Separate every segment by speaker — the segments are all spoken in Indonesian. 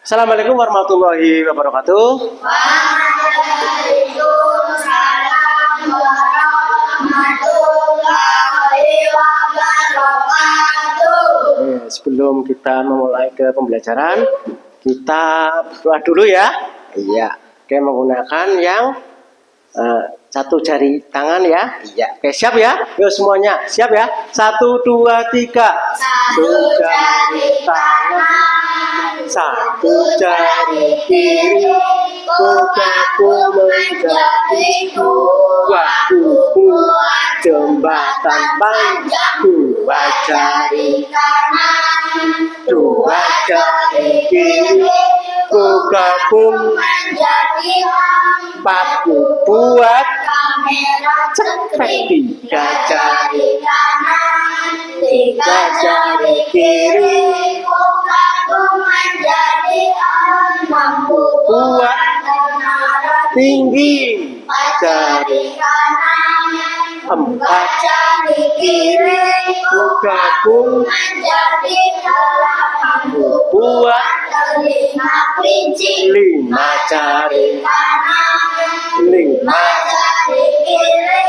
Speaker 1: Assalamualaikum warahmatullahi wabarakatuh.
Speaker 2: Waalaikumsalam warahmatullahi wabarakatuh.
Speaker 1: Sebelum kita memulai ke pembelajaran, kita berdoa dulu ya. Iya. Oke, menggunakan yang satu jari tangan ya. Iya. Oke, siap ya? Yuk semuanya, siap ya? 1, 2, 3.
Speaker 2: Satu jari kanan,
Speaker 1: Satu jari kiri, kotaku menjadi dua kuku, jembatan panjang. Dua jari
Speaker 2: kanan,
Speaker 1: dua jari kiri, gabung
Speaker 2: menjadi
Speaker 1: empat buat
Speaker 2: kamera
Speaker 1: cekrek. Tiga jari
Speaker 2: kanan, tiga jari kiri, gabung menjadi 6
Speaker 1: buat
Speaker 2: menara
Speaker 1: tinggi.
Speaker 2: Empat
Speaker 1: Jari
Speaker 2: jari kanan,
Speaker 1: empat
Speaker 2: jari kiri,
Speaker 1: gabung
Speaker 2: menjadi 8
Speaker 1: buat
Speaker 2: telinga kelinci.
Speaker 1: 5 jari
Speaker 2: Kanan,
Speaker 1: 5
Speaker 2: jari kiri,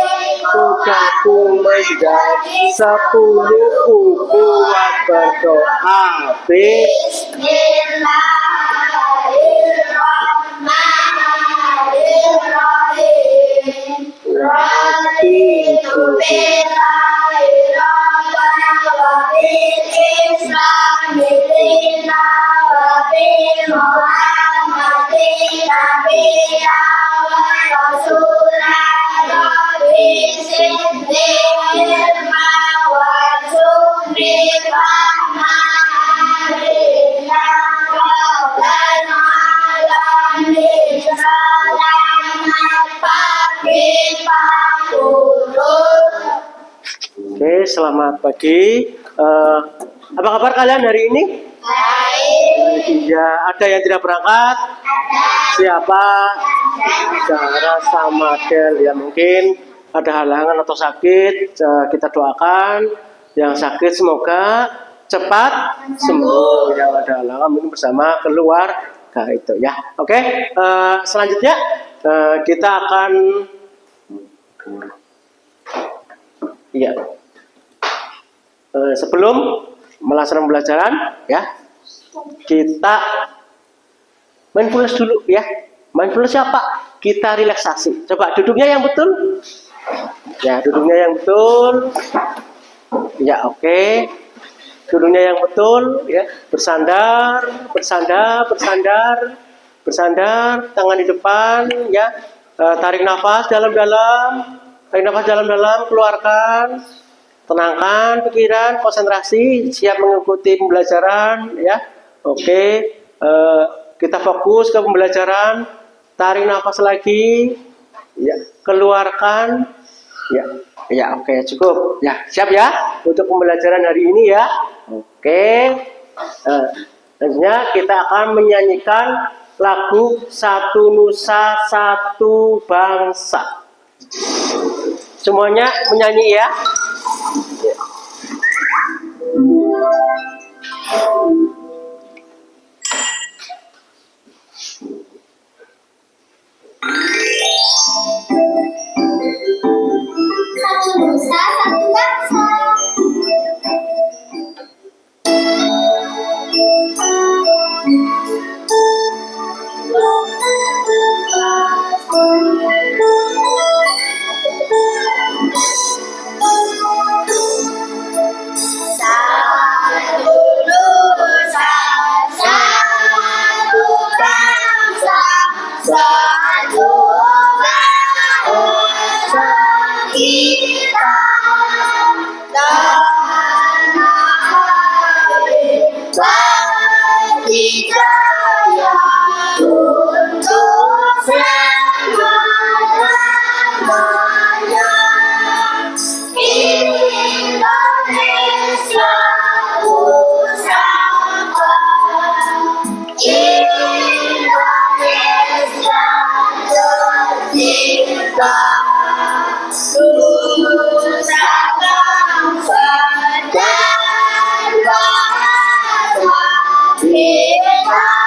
Speaker 1: gabung menjadi 10 buat berdoa.
Speaker 2: Bismillahirrahmanirrahim. Raditu billahi rabban wa bil islami dinan wa bi Muhammadin nabiyyan wa rasulan rabbi zidni ilma warzuqni rahmatan rabbal alamin. Selamat pagi Pak Guru.
Speaker 1: Oke, selamat pagi. Apa kabar kalian hari ini?
Speaker 2: Baik.
Speaker 1: Iya, ada yang tidak berangkat? Siapa? Zahra sama Del. Ya mungkin ada halangan atau sakit. Kita doakan yang sakit semoga cepat sembuh. Yang ada halangan mungkin bersama keluarga itu ya. Oke, selanjutnya kita akan sebelum melaksanakan pembelajaran ya, kita mindfulness dulu ya. Mindfulness apa? Kita relaksasi. Coba duduknya yang betul. Ya, duduknya yang betul. Ya, oke. Duduknya yang betul ya. Bersandar, bersandar, bersandar, bersandar, tangan di depan ya. Tarik nafas dalam-dalam. Tarik nafas dalam-dalam, keluarkan. Tenangkan pikiran, konsentrasi, siap mengikuti pembelajaran ya. Oke, kita fokus ke pembelajaran. Tarik nafas lagi, ya, keluarkan, ya, ya, oke, cukup, ya, siap ya untuk pembelajaran hari ini ya. Oke, selanjutnya kita akan menyanyikan lagu Satu Nusa Satu Bangsa. Semuanya menyanyi ya.
Speaker 2: Satu nusa, satu bangsa. Satu nusa, satu bangsa, satu bangsa kita, tanah air berjaya untuk selama-lamanya. Indonesia Pusaka, Indonesia tercinta, nusa bangsa dan bahasa kita.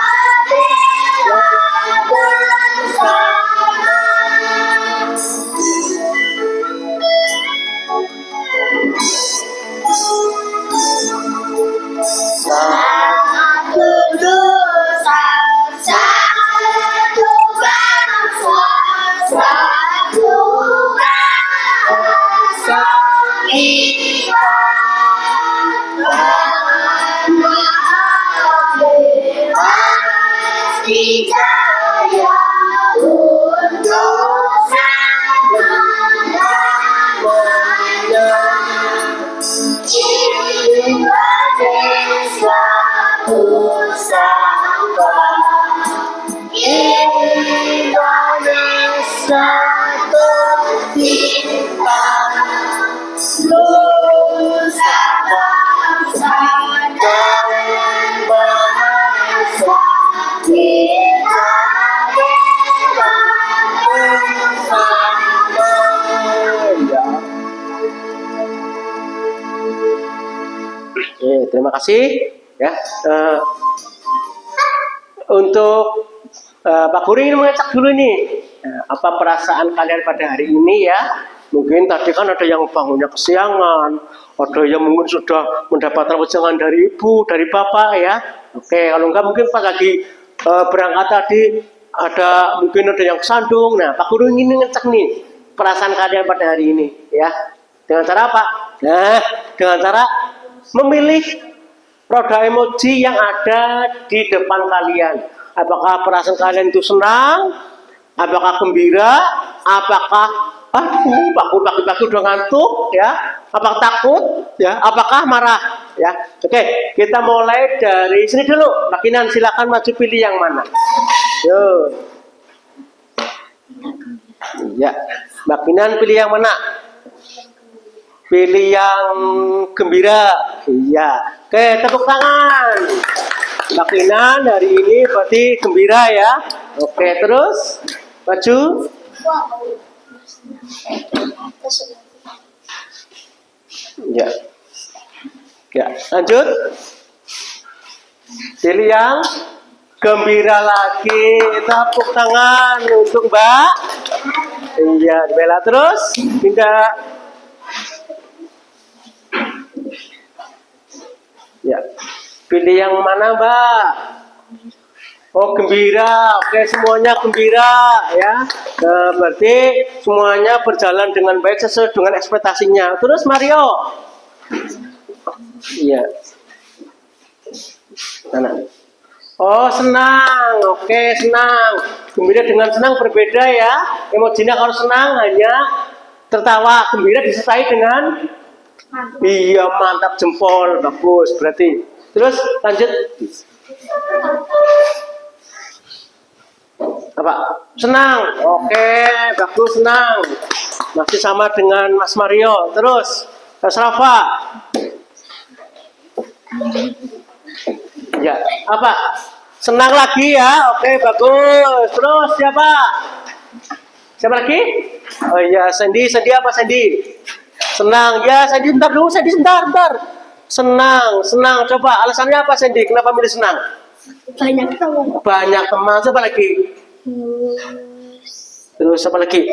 Speaker 2: dijaya untuk selama-lamanya. Indonesia Pusaka, Indonesia tercinta, Nusa bangsa dan bangsa, kita bela bersama.
Speaker 1: Terima kasih ya. Untuk Pak Guru ingin mengecek dulu nih, apa perasaan kalian pada hari ini ya? Mungkin tadi kan ada yang bangunnya kesiangan, ada yang mungkin sudah mendapatkan wejangan dari ibu, dari bapak ya. Oke, kalau enggak mungkin pas lagi berangkat tadi mungkin ada yang kesandung. Nah, Pak Guru ingin ngecek nih perasaan kalian pada hari ini ya. Dengan cara apa? Nah, dengan cara memilih roda emoji yang ada di depan kalian. Apakah perasaan kalian itu senang? Apakah gembira? Apakah Pak Guru pagi-pagi udah ngantuk ya? Apakah takut ya? Apakah marah ya? Oke, kita mulai dari sini dulu. Makinan silakan maju pilih yang mana. Yuk. Ya, Makinan pilih yang mana? Pilih yang gembira. Iya. Oke, tepuk tangan. Makinan hari ini berarti gembira ya. Oke, terus maju. Ya. Ya, lanjut. Pilih yang gembira lagi. Tepuk tangan untuk Mbak. Iya, bela terus. Pindah. Ya, pilih yang mana Mbak? Oh gembira, oke semuanya gembira ya. Nah, berarti semuanya berjalan dengan baik sesuai dengan ekspektasinya. Terus Mario? Iya. Mana? Oh senang, oke senang. Gembira dengan senang berbeda ya. Emojinya kalau senang hanya tertawa, gembira disertai dengan iya mantap jempol, bagus berarti. Terus lanjut. Apa? Senang. Oke, bagus senang. Masih sama dengan Mas Mario. Terus Mas Rafa. Ya, apa? Senang lagi ya. Oke, bagus. Terus siapa? Siapa lagi? Oh iya, Sandy apa Sandy? Senang, ya Sandy bentar dulu, Sandy bentar. Senang, coba alasannya apa Sandy? Kenapa milih senang?
Speaker 2: Banyak teman.
Speaker 1: Banyak teman, siapa lagi? Terus siapa lagi?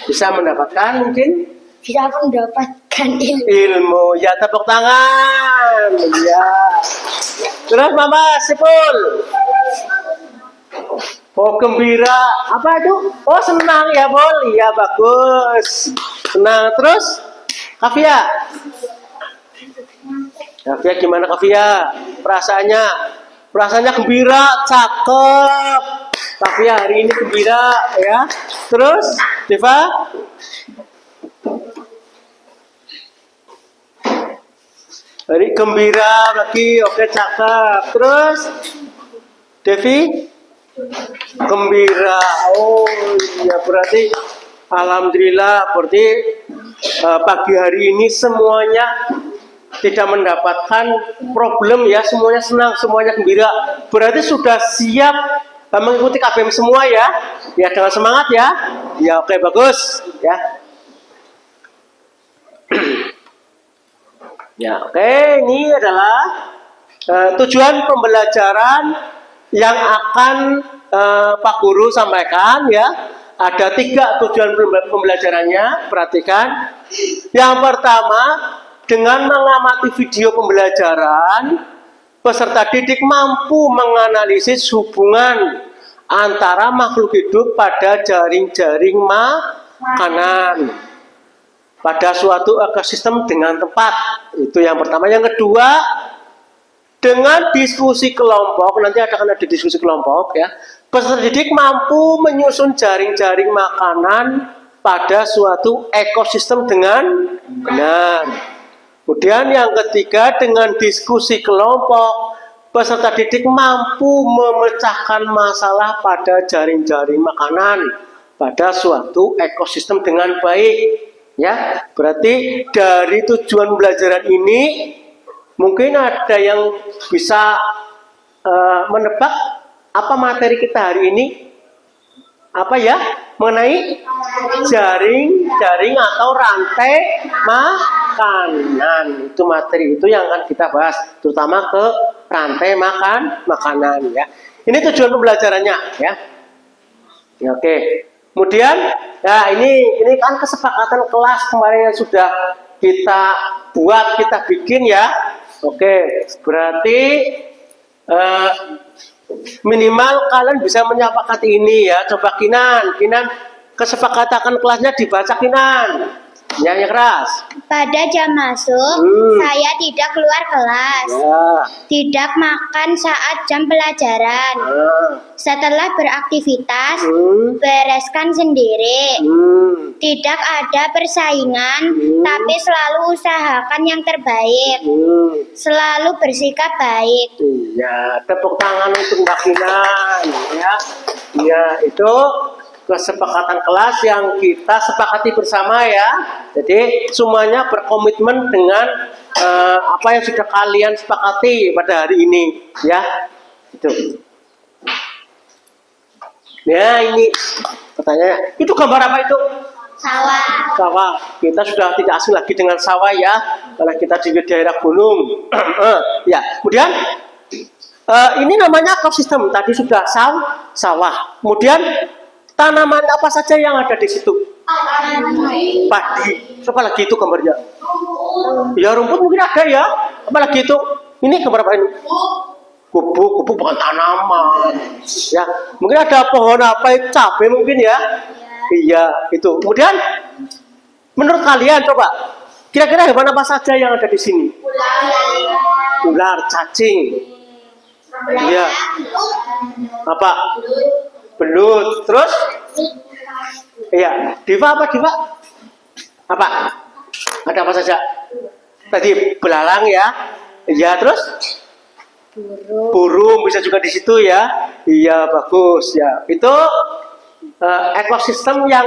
Speaker 1: Bisa mendapatkan mungkin?
Speaker 2: Bisa mendapatkan
Speaker 1: Ilmu, ya tepuk tangan. Ya. Terus Mama Sipul. Oh gembira, apa itu? Oh senang ya Bol, iya bagus. Senang terus. Kavia gimana Kavia? Perasaannya gembira, cakep. Kavia hari ini gembira ya. Terus Deva? Hari gembira lagi, oke cakep. Terus Devi? Gembira. Oh iya berarti alhamdulillah berarti pagi hari ini semuanya tidak mendapatkan problem ya, semuanya senang, semuanya gembira. Berarti sudah siap mengikuti KBM semua ya. Ya dengan semangat ya. Ya oke bagus ya. Ya oke, ini adalah tujuan pembelajaran yang akan Pak Guru sampaikan ya. Ada 3 tujuan pembelajarannya, perhatikan. Yang pertama, dengan mengamati video pembelajaran, peserta didik mampu menganalisis hubungan antara makhluk hidup pada jaring-jaring makanan pada suatu ekosistem dengan tempat. Itu yang pertama. Yang kedua, dengan diskusi kelompok, nanti akan ada diskusi kelompok ya. Peserta didik mampu menyusun jaring-jaring makanan pada suatu ekosistem dengan benar. Kemudian yang ketiga, dengan diskusi kelompok, peserta didik mampu memecahkan masalah pada jaring-jaring makanan pada suatu ekosistem dengan baik. Ya, berarti dari tujuan pembelajaran ini mungkin ada yang bisa menebak apa materi kita hari ini? Apa ya? Mengenai jaring atau rantai makanan. Itu materi itu yang akan kita bahas, terutama ke rantai makanan ya. Ini tujuan pembelajarannya ya. Ya, oke. Kemudian ya ini kan kesepakatan kelas kemarin yang sudah kita buat, kita bikin ya. Oke, berarti minimal kalian bisa menyepakati ini ya. Coba Kinan kesepakatan kelasnya dibaca Kinan. Yang keras.
Speaker 2: Pada jam masuk, saya tidak keluar kelas.
Speaker 1: Ya.
Speaker 2: Tidak makan saat jam pelajaran. Setelah beraktivitas, bereskan sendiri. Tidak ada persaingan, tapi selalu usahakan yang terbaik. Selalu bersikap baik.
Speaker 1: Iya, tepuk tangan untuk Mbak Kinan ya. Iya, itu kesepakatan kelas yang kita sepakati bersama ya. Jadi semuanya berkomitmen dengan apa yang sudah kalian sepakati pada hari ini ya. Itu. Ya, ini pertanyaannya. Itu gambar apa itu?
Speaker 2: Sawah.
Speaker 1: Sawah. Kita sudah tidak asing lagi dengan sawah ya, karena kita di daerah gunung. Ya. Kemudian ini namanya ekosistem. Tadi sudah sawah. Kemudian tanaman apa saja yang ada di situ? Padi. Coba lagi itu gambarnya. Ya rumput mungkin ada ya. Apalagi itu? Ini gambar apa ini? Kubu bukan tanaman. Ya, mungkin ada pohon apa itu, cabai mungkin ya. Iya, itu. Kemudian menurut kalian coba kira-kira hewan apa saja yang ada di sini? Ular, cacing. Iya. Apa? Belut. Terus? Iya. Diva apa diva? Apa? Ada apa saja? Tadi belalang ya. Iya, terus? Burung bisa juga di situ ya. Iya, bagus ya. Itu ekosistem yang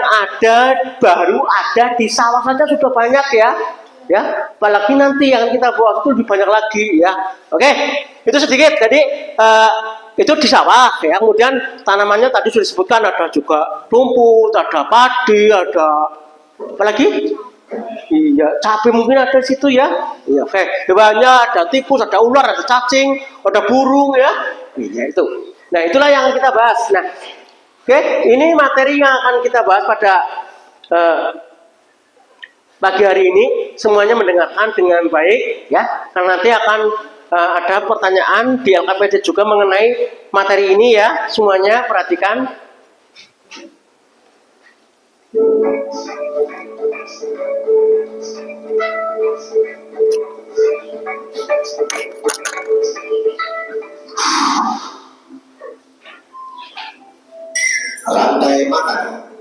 Speaker 1: baru ada di sawah saja sudah banyak ya. Ya, apalagi nanti yang kita buat itu lebih banyak lagi ya. Oke, itu sedikit. Jadi itu di sawah ya. Kemudian tanamannya tadi sudah disebutkan, ada juga rumput, ada padi, ada apa lagi? Iya, cabai mungkin ada di situ ya. Iya, oke. Hewannya ada tikus, ada ular, ada cacing, ada burung ya. Iya itu. Nah, itulah yang kita bahas. Nah, oke, ini materi yang akan kita bahas pada pagi hari ini. Semuanya mendengarkan dengan baik ya. Karena nanti akan ada pertanyaan di LKPD juga mengenai materi ini ya. Semuanya perhatikan.
Speaker 3: Rantai makanan.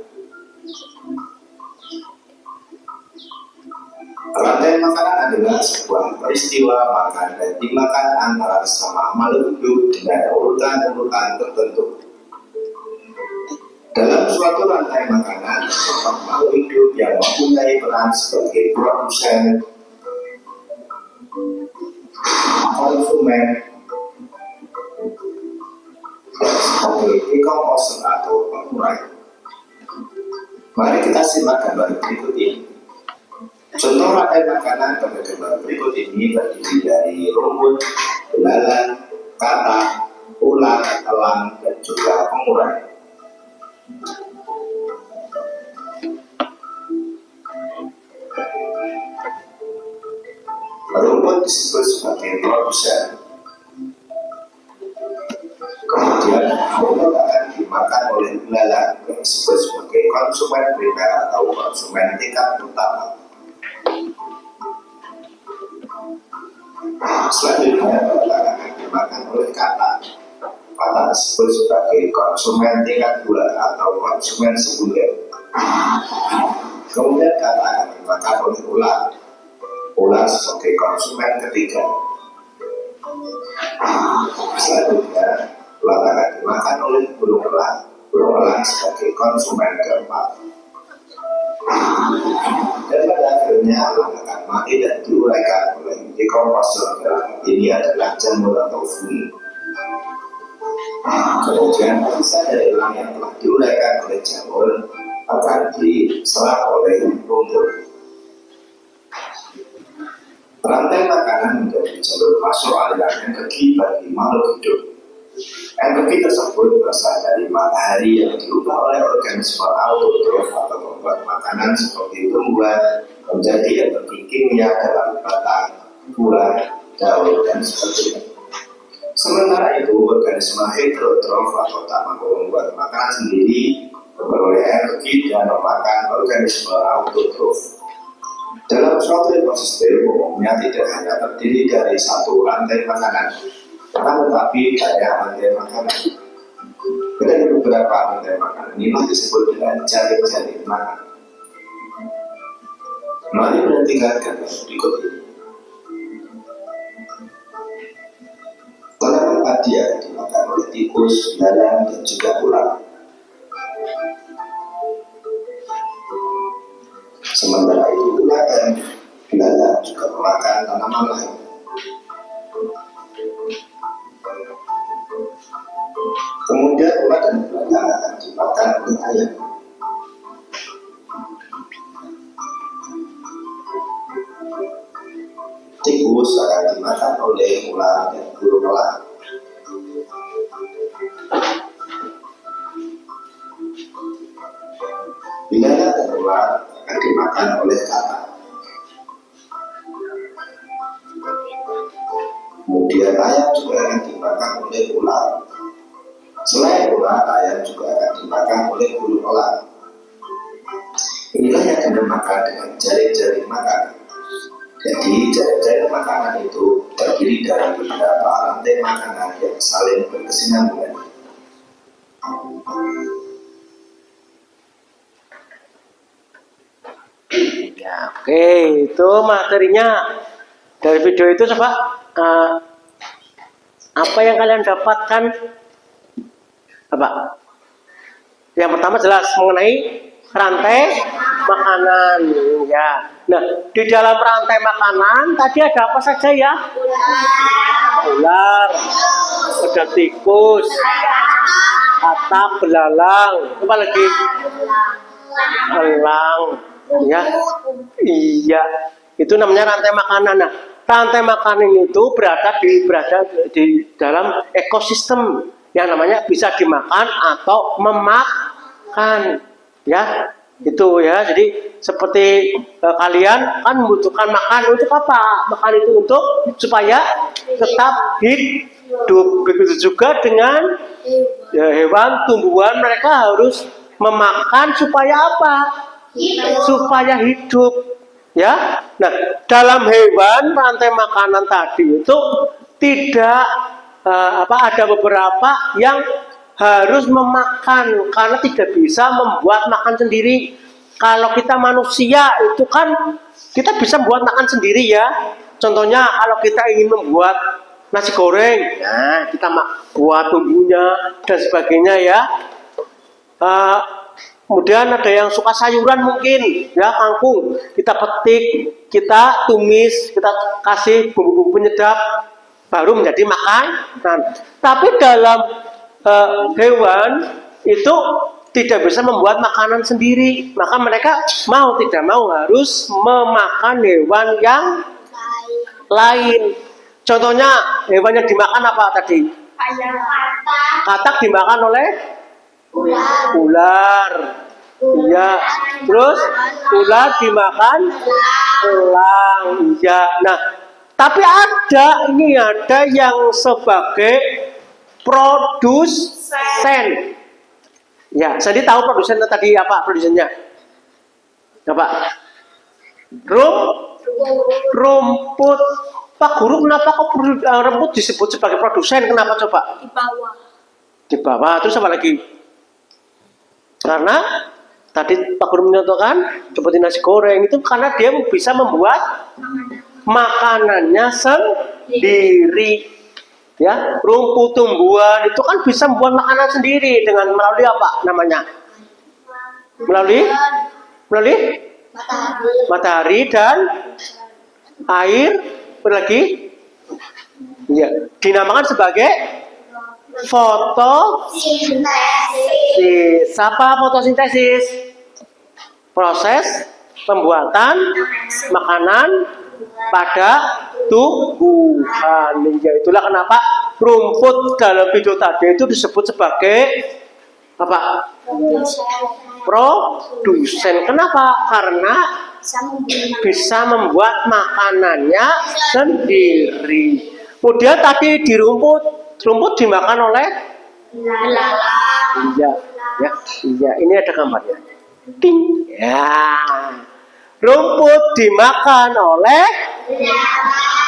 Speaker 3: Rantai makanan adalah sebuah peristiwa makan dan dimakan antara sesama makhluk hidup dengan urutan-urutan tertentu. Dalam suatu rantai makanan, terdapat makhluk hidup yang mempunyai peran sebagai produsen, konsumen, dan sebagai decomposer atau pengurai. Mari kita simak gambar berikut ini. Contoh rantai makanan pada gambar berikut ini terdiri dari rumput, belalang, katak, ular, elang, dan juga pengurai. Rumput disebut sebagai produsen. Kemudian rumput akan dimakan oleh belalang yang disebut sebagai konsumen primer atau konsumen tingkat utama. Selanjutnya belalang akan dimakan oleh kata. Kata disebut sebagai konsumen tingkat 2 atau konsumen sekunder. Kemudian kata akan dimakan oleh ular. Ular sebagai konsumen ketiga. Selanjutnya, ular akan dimakan oleh burung elang. Burung elang sebagai konsumen keempat. Dan pada akhirnya elang akan mati dan diuraikan oleh dekomposer. Ini adalah jamur atau fungsi. Kemudian sisa dari elang yang telah diuraikan oleh jamur akan diserap oleh rumput. Rantai makanan menjadi jalur masuk aliran energi bagi makhluk hidup. Energi tersebut berasal dari matahari yang diubah oleh organisme autotrof atau membuat makanan seperti tumbuhan menjadi energi kimia dalam batang, buah, daun, dan sebagainya. Sementara itu, organisme heterotrof atau tak mampu membuat makanan sendiri memperoleh energi dan memakan organisme autotrof. Dalam suatu ekosistem umumnya tidak hanya terdiri dari satu rantai makanan, tetapi banyak rantai makanan. Dari beberapa rantai makanan ini disebut dengan jaring-jaring makan. Mari perhatikan gambar berikut ini. Tanaman padi yang dimakan oleh tikus, belalang, dan juga ular. Sementara itu ular dan belalang juga memakan tanaman lain. Kemudian ular dan belalang akan dimakan oleh ayam. Tikus akan dimakan oleh ular dan burung elang. Belalang dan ular akan dimakan oleh kata. Kemudian ayam juga akan dimakan oleh ular. Selain ular, ayam juga akan dimakan oleh burung elang. Inilah yang dinamakan dengan jaring-jaring makanan. Jadi jaring-jaring makanan itu terdiri dari beberapa rantai makanan yang saling berkesinambungan.
Speaker 1: Ya, oke, itu materinya dari video itu. Coba apa yang kalian dapatkan? Apa? Yang pertama jelas mengenai rantai makanan, ya. Nah, di dalam rantai makanan tadi ada apa saja ya? Ular, ada tikus, katak, belalang, apa lagi? Elang, ya. Iya, itu namanya rantai makanan. Nah, rantai makanan itu berada di dalam ekosistem yang namanya bisa dimakan atau memakan, ya. Itu ya, jadi seperti kalian kan membutuhkan makan untuk apa? Makan itu untuk supaya tetap hidup. Begitu juga dengan hewan, tumbuhan, mereka harus memakan supaya apa? Supaya hidup, ya. Nah, dalam hewan rantai makanan tadi itu tidak ada beberapa yang harus memakan karena tidak bisa membuat makan sendiri. Kalau kita manusia itu kan kita bisa membuat makan sendiri ya. Contohnya kalau kita ingin membuat nasi goreng, nah kita buat bumbunya dan sebagainya ya. Kemudian ada yang suka sayuran mungkin, ya kangkung, kita petik, kita tumis, kita kasih bumbu-bumbu penyedap, baru menjadi makanan. Tapi dalam hewan itu tidak bisa membuat makanan sendiri, maka mereka mau tidak mau harus memakan hewan yang lain. Contohnya hewan yang dimakan apa tadi? Katak dimakan oleh ular. Iya. Terus ular dimakan elang. Iya. Nah, tapi ada yang sebagai produsen. Ya, saya tahu produsennya tadi apa produsennya? Apa? Rumput Pak Guru, kenapa kok rumput disebut sebagai produsen? Kenapa coba?
Speaker 2: Di bawah.
Speaker 1: Di bawah. Terus apa lagi? Karena tadi Pak Guru menyatakan seperti nasi goreng itu karena dia bisa membuat makanannya sendiri. Ya, rumput tumbuhan itu kan bisa membuat makanan sendiri dengan melalui apa namanya? Melalui matahari dan air. Lagi? Ya, dinamakan sebagai fotosintesis. Apa fotosintesis? Proses pembuatan makanan pada tumbuhan. Ya, itulah kenapa rumput dalam video tadi itu disebut sebagai apa? Produsen. Kenapa? Karena bisa membuat makanannya sendiri. Kemudian tadi di rumput dimakan oleh belalang. Iya, ini ada gambarnya. Ting. Ya. Rumput dimakan oleh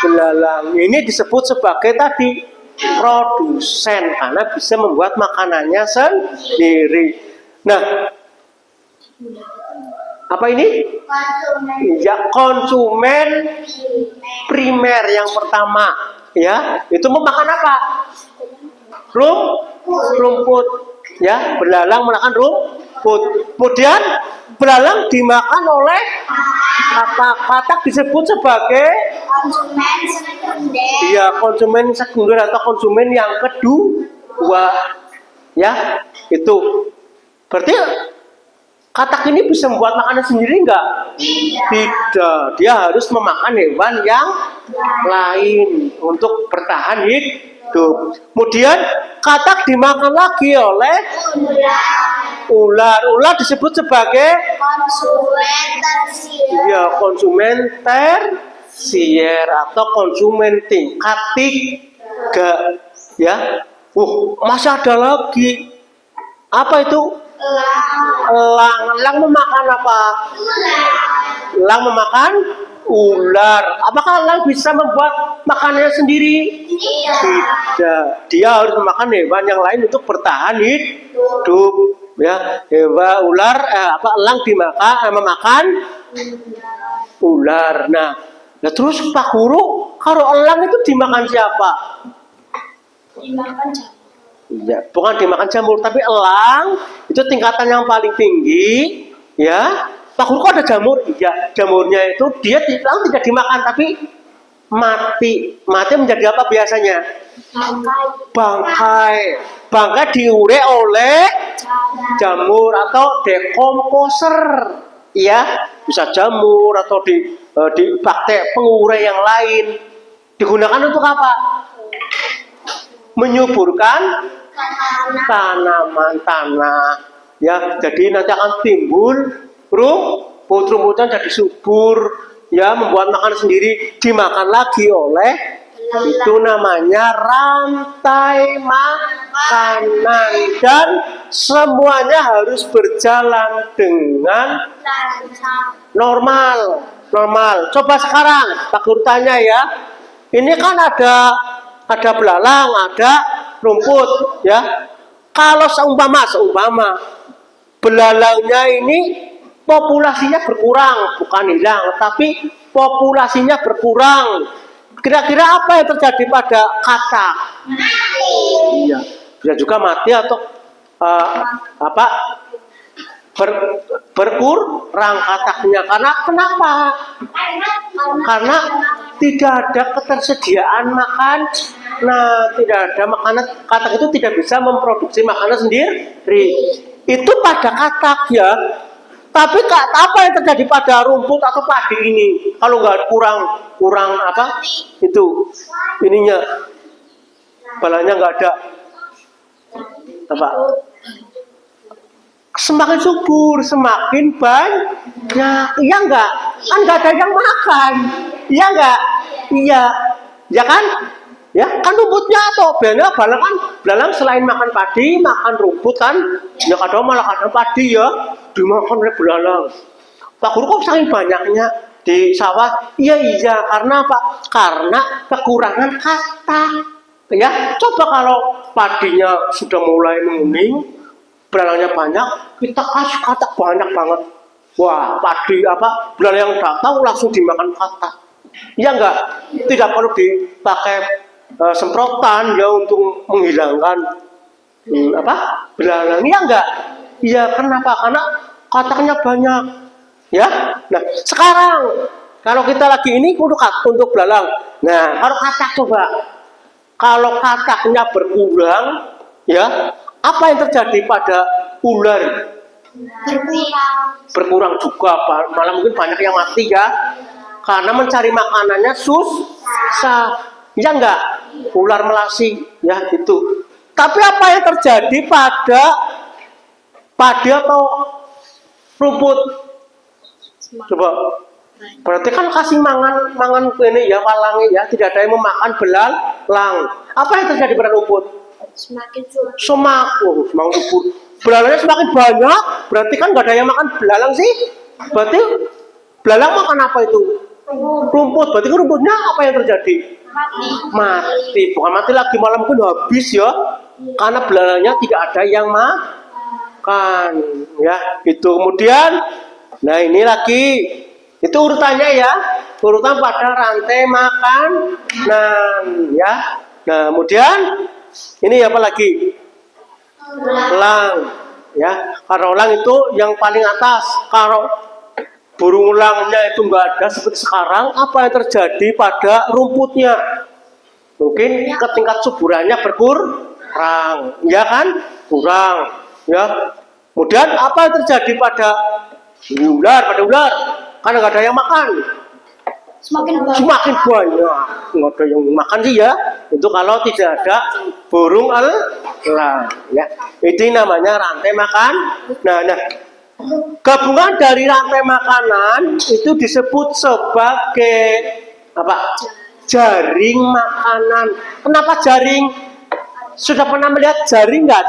Speaker 1: belalang. Ini disebut sebagai tadi produsen karena bisa membuat makanannya sendiri. Nah, apa ini? Ya, konsumen primer yang pertama. Ya, itu memakan apa? Rumput. Ya, belalang makan rumput. Kemudian belalang dimakan oleh katak disebut sebagai
Speaker 2: konsumen sekunder.
Speaker 1: Iya, konsumen sekunder atau konsumen yang kedua. Ya, itu. Berarti katak ini bisa membuat makanan sendiri enggak? Tidak. Dia harus memakan hewan yang lain untuk bertahan hidup. Kemudian katak dimakan lagi oleh ular. Ular disebut sebagai
Speaker 2: Konsumen tersier.
Speaker 1: ya, konsumen tersier atau konsumen tingkat 3. Ya. Masih ada lagi. Apa itu? Elang. Elang memakan apa? Elang memakan ular. Apakah elang bisa membuat makanannya sendiri? Tidak. Dia harus memakan hewan yang lain untuk bertahan hidup. Ya, hewan ular elang memakan ular. Nah, terus Pak Guru, kalau elang itu dimakan siapa?
Speaker 2: Dimakan jamur.
Speaker 1: Ya, bukan dimakan jamur, tapi elang itu tingkatan yang paling tinggi. Ya, Pak Guru, kok ada jamur? Iya, jamurnya itu elang tidak dimakan, tapi mati. Mati menjadi apa biasanya? Bangkai. Bangkai diure oleh jamur atau dekomposer. Ya, bisa jamur atau dipakai pengure yang lain. Digunakan untuk apa? Menyuburkan tanaman tanah. Ya, jadi nanti akan timbul rumput-rumputan jadi subur. Ya, membuat makanan sendiri, dimakan lagi oleh itu namanya rantai makanan, dan semuanya harus berjalan dengan normal. Coba sekarang Pak Guru tanya ya. Ini kan ada belalang, ada rumput, ya. Kalau seumpama belalangnya ini populasinya berkurang, bukan hilang, tapi populasinya berkurang. Kira-kira apa yang terjadi pada katak? Iya, bisa juga mati atau berkurang kataknya. Karena kenapa? Karena tidak ada ketersediaan makan. Nah, tidak ada makanan. Katak itu tidak bisa memproduksi makanan sendiri. Itu pada katak ya. Tapi apa yang terjadi pada rumput atau padi ini? Kalau nggak kurang apa? Itu ininya balanya nggak ada. Apa? Semakin subur, semakin banyak. Iya nggak? Kan nggak ada yang makan. Iya nggak? Iya. Ya kan? Ya kan rumputnya atau belalang selain makan padi, makan rumput kan, ya kadang malah kadang padi ya dimakan oleh belalang. Pak Guru kok saking banyaknya, di sawah? Iya, karena apa? Karena kekurangan kata. Ya, coba kalau padinya sudah mulai menguning, belalangnya banyak, kita kasih kata banyak banget. Wah, padi belalang yang datang langsung dimakan kata. Iya enggak? Tidak perlu dipakai semprotan ya untuk menghilangkan belalang. Iya enggak? Iya, kenapa? Karena katanya banyak. Ya. Nah, sekarang kalau kita lagi ini untuk belalang. Nah, kalau katak coba. Kalau kataknya berkurang, ya, apa yang terjadi pada ular? Berkurang juga, malah mungkin banyak yang mati ya, karena mencari makanannya susah. Ya enggak? Ular melasi, ya gitu. Tapi apa yang terjadi pada padi atau rumput? Coba. Berarti kan kasih mangan ini ya, walangi ya, tidak ada yang memakan belalang. Apa yang terjadi pada rumput? Semakin subur. Belalangnya semakin banyak, berarti kan nggak ada yang makan belalang sih. Berarti belalang makan apa itu? Rumput. Berarti rumputnya apa yang terjadi? Mati. Bukan mati lagi, malah mungkin habis ya. Karena belalangnya tidak ada yang makan. Ya, itu kemudian. Nah, ini lagi. Itu urutannya ya. Urutan pada rantai makanan ya. Nah, kemudian ini apa lagi? Elang ya. Kalau elang itu yang paling atas. Kalau burung elangnya itu enggak ada seperti sekarang, apa yang terjadi pada rumputnya? Mungkin tingkat suburannya berkurang, ya kan? Kurang, ya. Kemudian apa yang terjadi pada ular? Karena nggak ada yang makan. Semakin banyak. Nggak ada yang makan sih ya. Itu kalau tidak ada burung elang. Ya. Itu namanya rantai makan. Nah, gabungan dari rantai makanan itu disebut sebagai apa? Jaring makanan. Kenapa jaring? Sudah pernah melihat jaring nggak?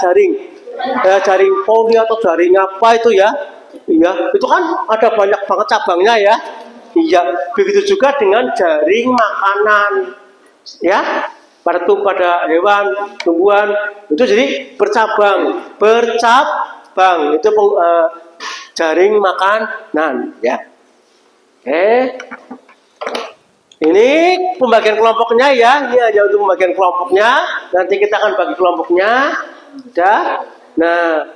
Speaker 1: Jaring poli atau jaring apa itu ya? Iya, itu kan ada banyak banget cabangnya ya. Iya, begitu juga dengan jaring makanan. Ya, pada hewan, tumbuhan itu jadi bercabang. Itu jaring makanan ya. Ini pembagian kelompoknya ya. Ini aja untuk pembagian kelompoknya. Nanti kita akan bagi kelompoknya. Udah. Nah,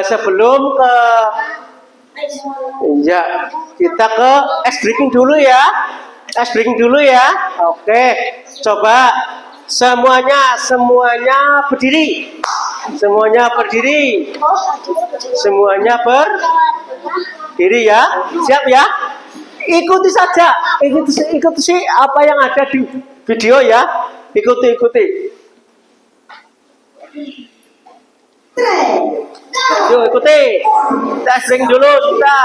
Speaker 1: sebelum ke kita ke ice breaking dulu ya. Oke, coba semuanya berdiri. Semuanya berdiri ya. Siap ya? Ikuti saja. Ikuti apa yang ada di video ya. Ikuti. Yuk ikuti. Kita sering dulu kita.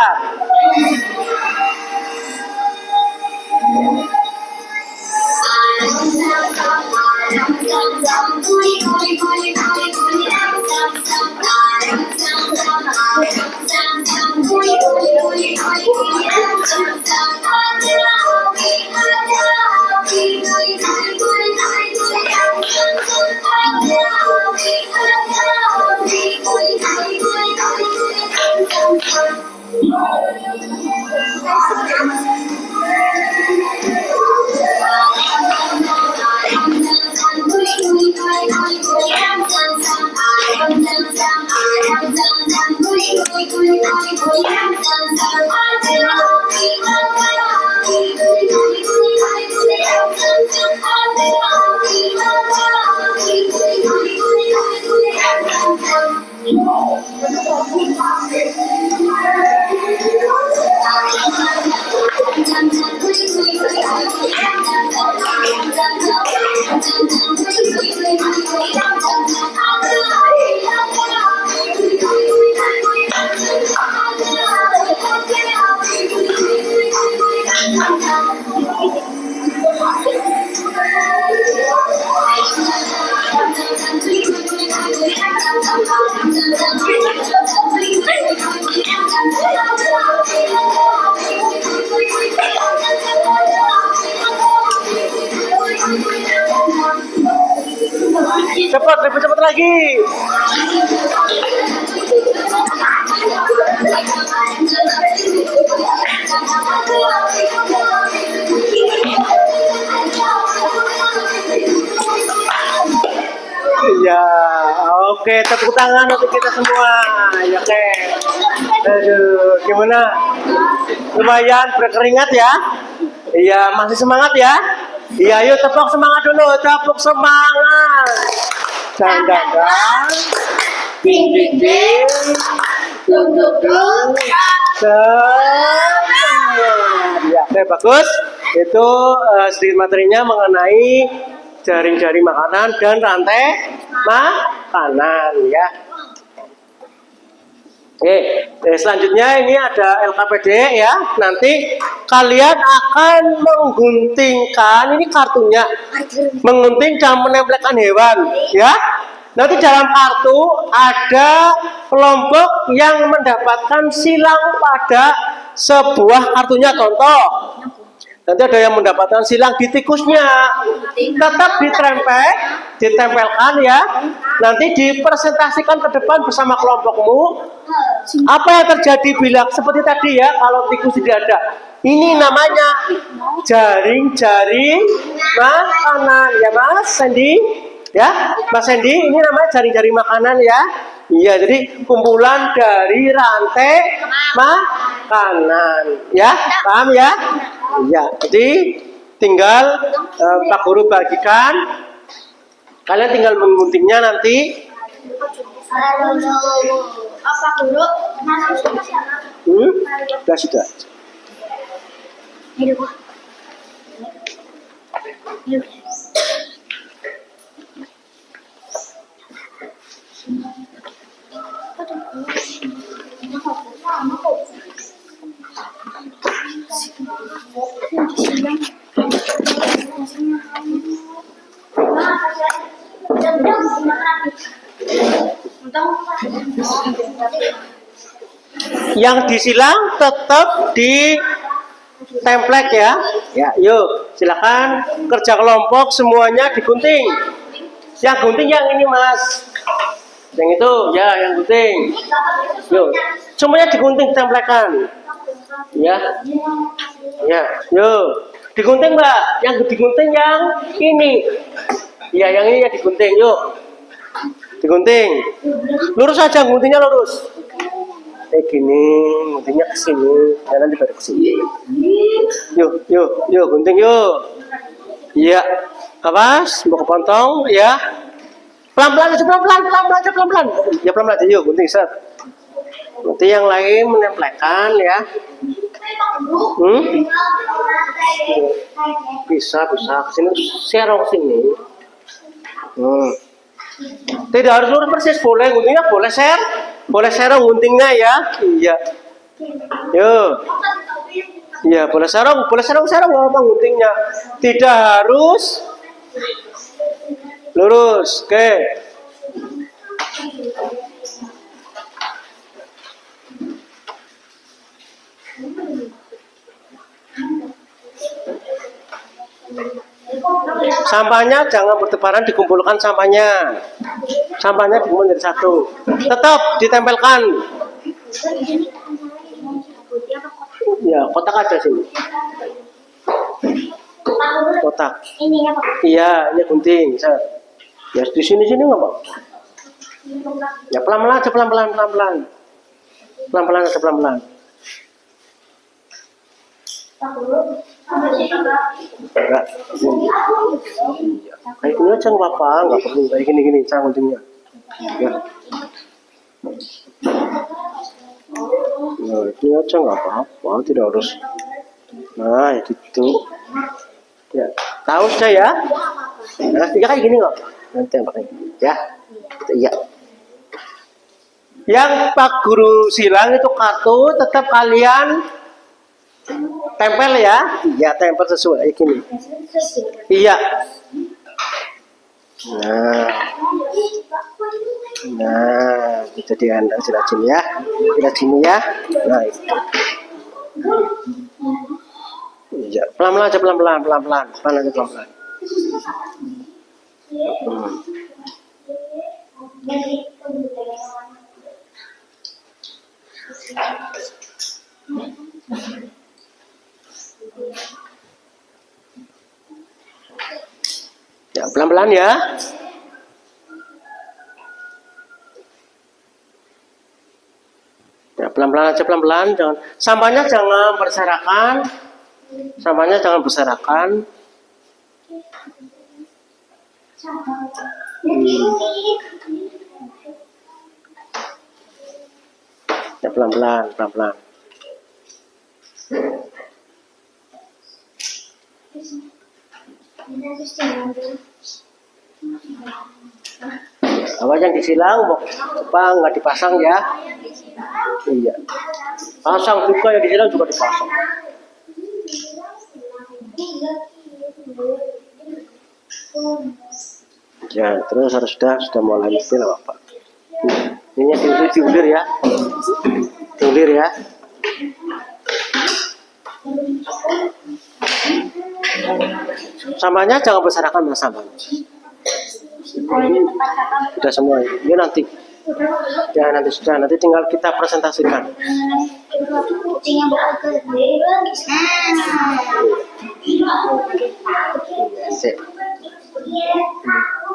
Speaker 1: cepat, lebih cepat lagi. Iya, oke, tepuk tangan untuk kita semua. Ya, oke. Aduh, gimana? Lumayan berkeringat ya? Iya, masih semangat ya? Iya, yuk tepuk semangat dulu, tepuk semangat. Jangan, ding ding ding, dung dung dung, semangat. Ya, oke, bagus. Itu sedikit materinya mengenai jaring-jaring makanan dan rantai makanan ya. Oke, selanjutnya ini ada LKPD ya. Nanti kalian akan mengguntingkan, ini kartunya, menggunting dan menempelkan hewan ya. Nanti dalam kartu ada kelompok yang mendapatkan silang pada sebuah kartunya, contoh. Nanti ada yang mendapatkan silang di tikusnya, tetap ditempelkan ya. Nanti dipresentasikan ke depan bersama kelompokmu. Apa yang terjadi bila seperti tadi ya, kalau tikus tidak ada. Ini namanya jaring-jaring makanan ya Mas Sandy. Ya, Mas Sandy, ini namanya jaring-jaring makanan ya. Iya, jadi kumpulan dari rantai makanan. Ya, paham ya? Ya, jadi tinggal Pak Guru bagikan. Kalian tinggal mengguntingnya nanti.
Speaker 2: Apa Guru?
Speaker 1: Sudah. Yang disilang tetap di template ya. Ya, yuk silakan kerja kelompok semuanya digunting. Yang gunting yang ini Mas. Yang itu ya, yang gunting. Yuk, semuanya digunting, templekan. Ya. Ya, yuk. Digunting Mbak, yang digunting yang ini. Ya, yang ini yang digunting, yuk. Digunting. Lurus aja, guntingnya lurus. Gini, guntingnya ke sini, jangan dibalik ke sini. Yuk, gunting yuk. Iya, awas, mau kepontong, ya. Pelan-pelan aja, pelan-pelan. Ya pelan-pelan aja, yuk, gunting set. Nanti yang lain menempelkan, ya. Bisa, sini, serong sini. Tidak harus lurus persis, boleh guntingnya, boleh serong guntingnya ya. Iya. Yuk. Iya, boleh serong apa guntingnya. Tidak harus lurus. Oke. Sampahnya jangan bertebaran, dikumpulkan sampahnya. Sampahnya dikumpulkan jadi satu. Tetap ditempelkan. Ya, kotak aja sini. Kotak. Iya, ini gunting. Ya di sini nggak apa. Ya pelan-pelan aja, pelan-pelan. Pelan-pelan aja, pelan-pelan. Enggak. Kayak gini aja nggak apa, nggak perlu kayak gini cara guntingnya. Ya. Nah, ini aja nggak apa-apa, tidak harus. Nah, gitu. Ya, tahu saya. Nah, kayak gini nggak? Nanti yang pakai. Ya, iya. Yang Pak Guru silang itu kartu tetap kalian tempel ya. Iya, tempel sesuai gini. Iya. Nah, itu dia Anda sudah sini ya. Sudah sini ya. Nah, itu. Iya, pelan-pelan aja, pelan-pelan. Ya, pelan-pelan ya. Ya, pelan-pelan aja, pelan-pelan. Jangan sampahnya jangan berserakan. Sampahnya jangan berserakan. Ya, pelan-pelan, pelan-pelan. Apa yang disilang, apa nggak dipasang ya? Iya. Pasang juga, yang disilang juga dipasang. Ya, terus harus sudah mulai nipil apa? Ini diulir ya, diulir ya. Sampahnya jangan berserakan mas, sampahnya. Sudah semua ini nanti. Ya nanti tinggal kita presentasikan. Sip.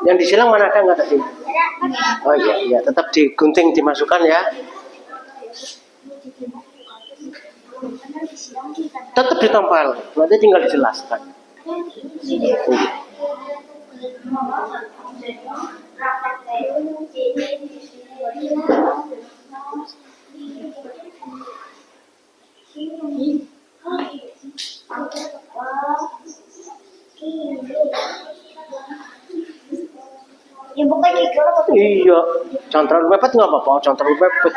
Speaker 1: Yang disilang mana ada nggak tadi? Oh iya, tetap digunting dimasukkan ya. Tetap ditempel, nanti tinggal dijelaskan.
Speaker 2: Ya bukan gitu loh.
Speaker 1: Iya, jangan terlalu mepet nggak apa-apa, jangan terlalu mepet.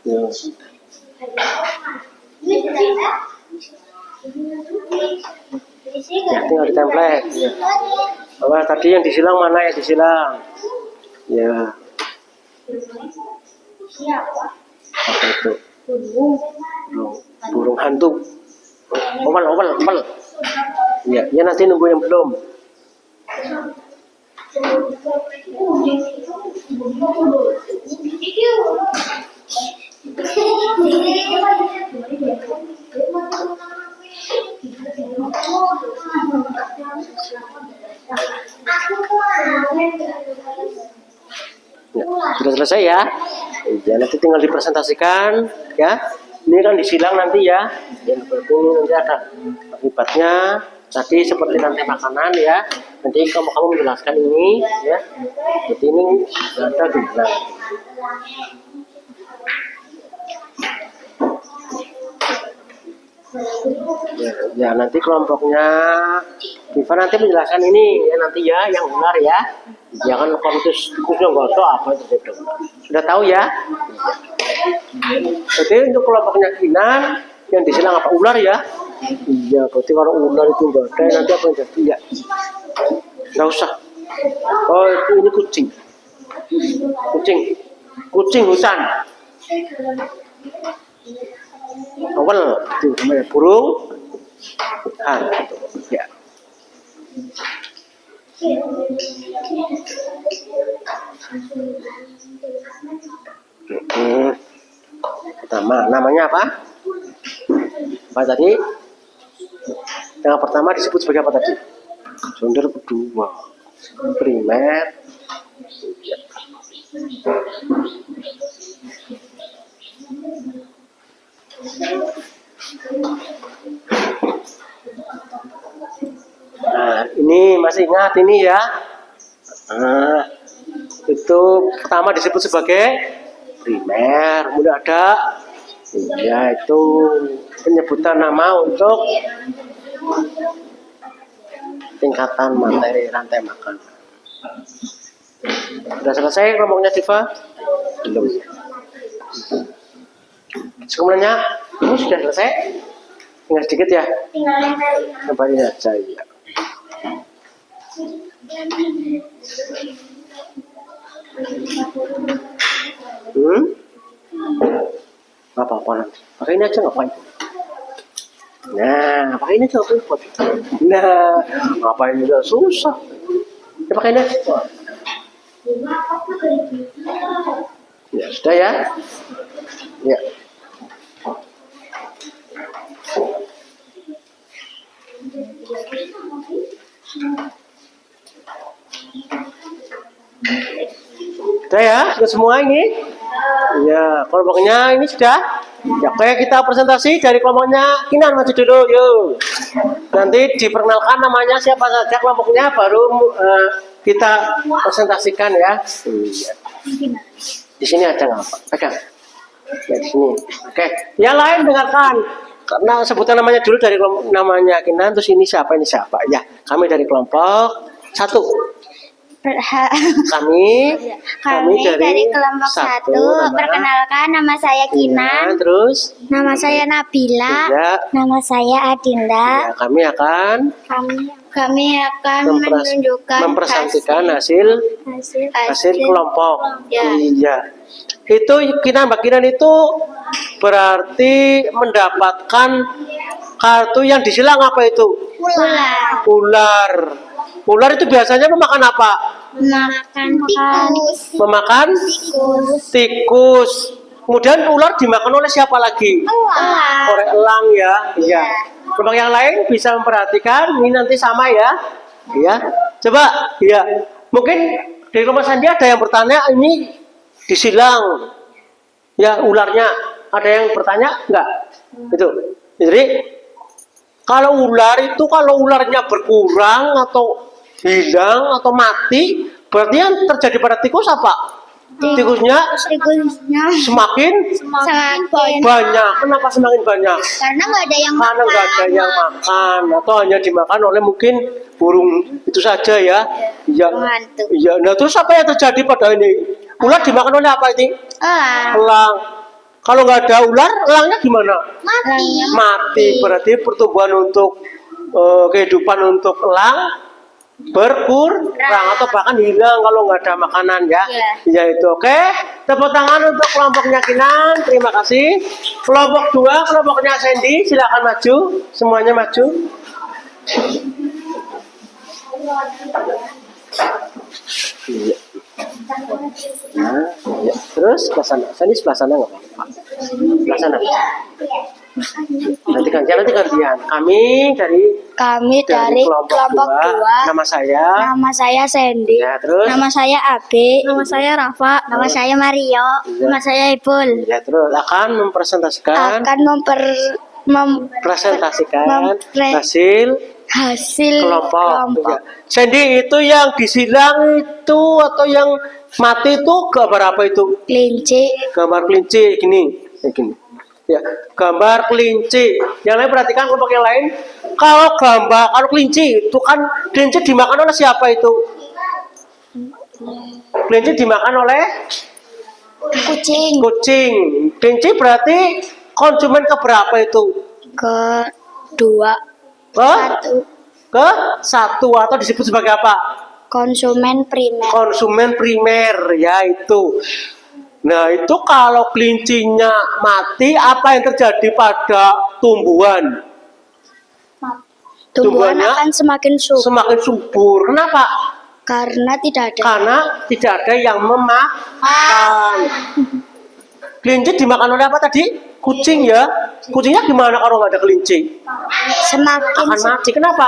Speaker 1: Ya. Ya, tinggal ditempel. Ya. Apa tadi yang disilang mana yang disilang? Ya. Apa itu? Burung hantu. Oval. Ya nanti nunggu yang belum. Ya, sudah selesai ya. Ya nanti tinggal dipresentasikan ya. Ini kan disilang nanti ya. Yang penting nanti ada akibatnya. Tadi seperti nanti makanan ya. Nanti kamu menjelaskan ini ya. Jadi ini ada dibilang. Ya nanti kelompoknya Diva nanti menjelaskan ini ya nanti ya yang benar ya. Jangan kontes tikusnya nggak tahu apa itu. Sudah tahu ya. Jadi untuk kelompoknya Kinan yang disilang apa ular ya? Iya, berarti kalau ular itu nggak ada nanti apa yang jadi ya? Nggak usah. Oh itu ini kucing hutan. Owl itu namanya burung hantu ya. Pertama namanya apa? Apa tadi? Yang pertama disebut sebagai apa tadi? Sonder kedua primer. Nah, ini masih ingat ini ya. Nah, itu pertama disebut sebagai primer. Kemudian ada yaitu penyebutan nama untuk tingkatan materi rantai makanan. Sudah selesai kelompoknya Diva? Belum. Semuanya ini sudah selesai. Tinggal sedikit ya.
Speaker 2: Tinggal nempel.
Speaker 1: Tempelin aja ya. Gak apa-apa nanti. Pakai ini aja ngapain? Nah, pakai ini aja ngapain? Nah, ngapain juga susah. Ya pakai ini aja. Ya sudah ya. Ya. Sudah ya, sudah semua ini. Ya, kelompoknya ini sudah. Ya, oke, kita presentasi dari kelompoknya. Kinan maju dulu, yuk. Nanti diperkenalkan namanya siapa saja kelompoknya, baru kita presentasikan ya. Di sini aja nggak apa, pegang. Ya di sini. Oke, yang lain dengarkan. Karena sebutan namanya dulu dari kelompok namanya Kinan, terus ini siapa ya. Kami dari kelompok 1. Kami
Speaker 2: dari kelompok 1. Perkenalkan, nama saya Kinan.
Speaker 1: Terus
Speaker 2: Nama saya Nabila.
Speaker 1: ya,
Speaker 2: Nama saya Adinda.
Speaker 1: ya, kami akan
Speaker 2: menunjukkan
Speaker 1: mempresentasikan hasil kelompok.
Speaker 2: Ya.
Speaker 1: Iya. Itu Kinan, Mbak Kinan itu berarti mendapatkan kartu yang disilang apa itu? Ular. Ular itu biasanya memakan apa? Memakan tikus. Kemudian ular dimakan oleh siapa lagi? Oleh elang ya. Iya. Kelompok yang lain bisa memperhatikan. Ini nanti sama ya. Ya. Coba. Ya. Mungkin dari kelompok Sandi ada yang bertanya ini disilang. Ya ularnya. Ada yang bertanya enggak? Itu. Jadi kalau ularnya berkurang atau hilang atau mati, berarti yang terjadi pada tikus apa? Tikusnya semakin banyak. Kenapa semakin banyak?
Speaker 2: Karena nggak ada yang
Speaker 1: makan atau hanya dimakan oleh mungkin burung itu saja ya. Iya. Iya. Nah terus apa yang terjadi pada ini? Ular dimakan oleh apa ini? Elang. Kalau nggak ada ular, elangnya gimana? Mati. Berarti pertumbuhan untuk kehidupan untuk elang berkurang atau bahkan hilang kalau nggak ada makanan ya. Ya itu oke. Tepuk tangan untuk kelompoknya Kinan. Terima kasih. Kelompok 2, kelompoknya Sandy, silakan maju. Semuanya maju. Iya. Nah, ya. Terus sebelah sana. Sandy sebelah sana nggak apa-apa. Sebelah sana. Nanti gantian. Kami dari kelompok 2. Nama saya Sandy. Ya, terus
Speaker 2: Nama saya Abe.
Speaker 4: Nama saya Rafa.
Speaker 2: Nama saya Mario.
Speaker 1: Ya.
Speaker 2: Nama saya Ibul.
Speaker 1: Ya, terus akan mempresentasikan hasil kelompok. Ya. Sandy itu yang disilang itu atau yang mati itu gambar apa itu?
Speaker 2: Kelinci.
Speaker 1: Gambar kelinci gini. Ya, gambar kelinci. Yang lain perhatikan kelompok yang lain. Kalau kelinci itu kan kelinci dimakan oleh siapa itu? Kelinci dimakan oleh
Speaker 2: Kucing.
Speaker 1: Kelinci berarti konsumen keberapa itu?
Speaker 2: Kedua.
Speaker 1: Ke satu atau disebut sebagai apa?
Speaker 2: Konsumen
Speaker 1: primer ya itu. Nah itu kalau kelincinya mati, apa yang terjadi pada tumbuhan?
Speaker 2: Tumbuhannya akan semakin
Speaker 1: subur. Kenapa?
Speaker 2: Karena tidak
Speaker 1: ada yang memakan. Kelinci dimakan oleh apa tadi? Kucing ya. Kucingnya gimana kalau nggak ada kelinci? Akan mati. Kenapa?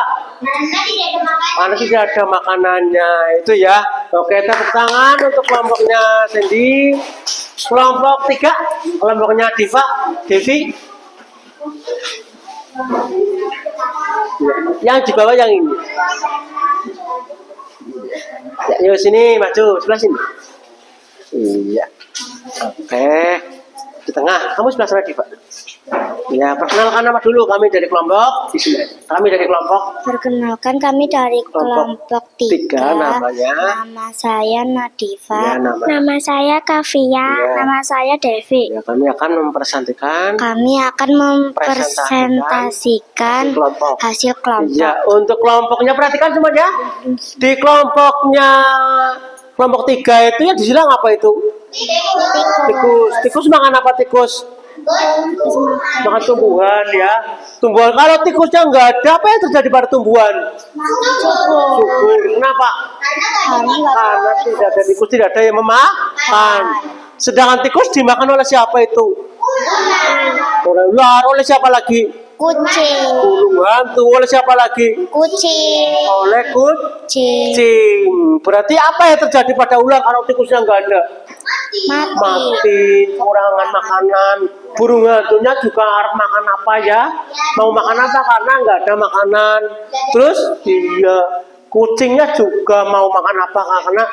Speaker 1: Karena tidak ada makanannya. Itu ya. Oke, tepuk tangan untuk kelompoknya Sandy. Kelompok 3, kelompoknya Devi. Yang di bawah yang ini. Ya, yuk sini maju sebelah sini. Iya. Oke. Di tengah. Kamu sebelah sana, Diva. Ya, perkenalkan nama dulu. Kami dari kelompok di sini. Kami dari kelompok
Speaker 2: Perkenalkan kami dari kelompok 3.
Speaker 1: namanya.
Speaker 2: Nama saya
Speaker 1: Ya,
Speaker 2: Nadifa.
Speaker 1: nama.
Speaker 2: Nama saya Kavia.
Speaker 1: Ya.
Speaker 2: Nama saya Devi.
Speaker 1: Ya, kami akan mempresentasikan
Speaker 2: Kami akan mempresentasikan
Speaker 1: kelompok.
Speaker 2: hasil kelompok.
Speaker 1: Ya, untuk kelompoknya perhatikan semuanya. Di kelompok 3 itu yang disilang apa itu? Tikus. Tikus makan apa tikus? Makan tumbuhan ya. Tumbuhan. Kalau tikusnya nggak ada, apa yang terjadi pada tumbuhan? Subur. Kenapa? Karena tidak ada tikus, tidak ada yang memakan. Sedangkan tikus dimakan oleh siapa itu? Oleh ular. Oleh siapa lagi?
Speaker 2: Kucing.
Speaker 1: Burung hantu. Oleh siapa lagi?
Speaker 2: Kucing.
Speaker 1: Oleh kucing. Berarti apa yang terjadi pada ular kalau tikusnya nggak ada? Mati, kurangan makanan. Burung hantunya juga harus makan apa ya? Mau makan apa karena nggak ada makanan. Terus kucingnya juga mau makan apa karena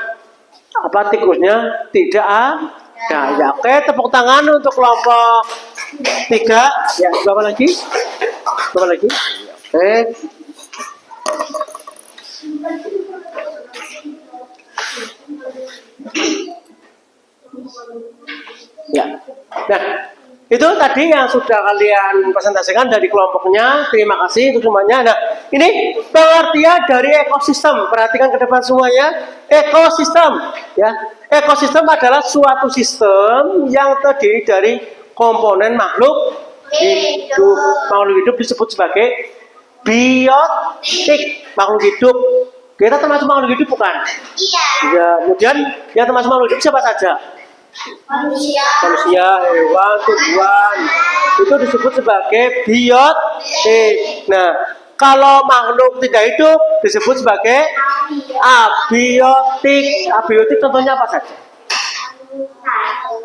Speaker 1: apa tikusnya tidak ada. Ya, oke, tepuk tangan untuk kelompok 3. Ya, berapa lagi? Oke. Ya. Nah, itu tadi yang sudah kalian presentasikan dari kelompoknya. Terima kasih untuk semuanya. Nah, ini pengertian dari ekosistem. Perhatikan ke depan semuanya. Ekosistem, ya. Ekosistem adalah suatu sistem yang terdiri dari komponen makhluk hidup. Makhluk hidup disebut sebagai biotik, makhluk hidup. Kita termasuk makhluk hidup bukan?
Speaker 2: Iya.
Speaker 1: Ya, kemudian yang termasuk makhluk hidup siapa saja? Manusia, hewan, tumbuhan. Itu disebut sebagai biotik. Nah, kalau makhluk tidak hidup disebut sebagai abiotik. Abiotik contohnya apa saja?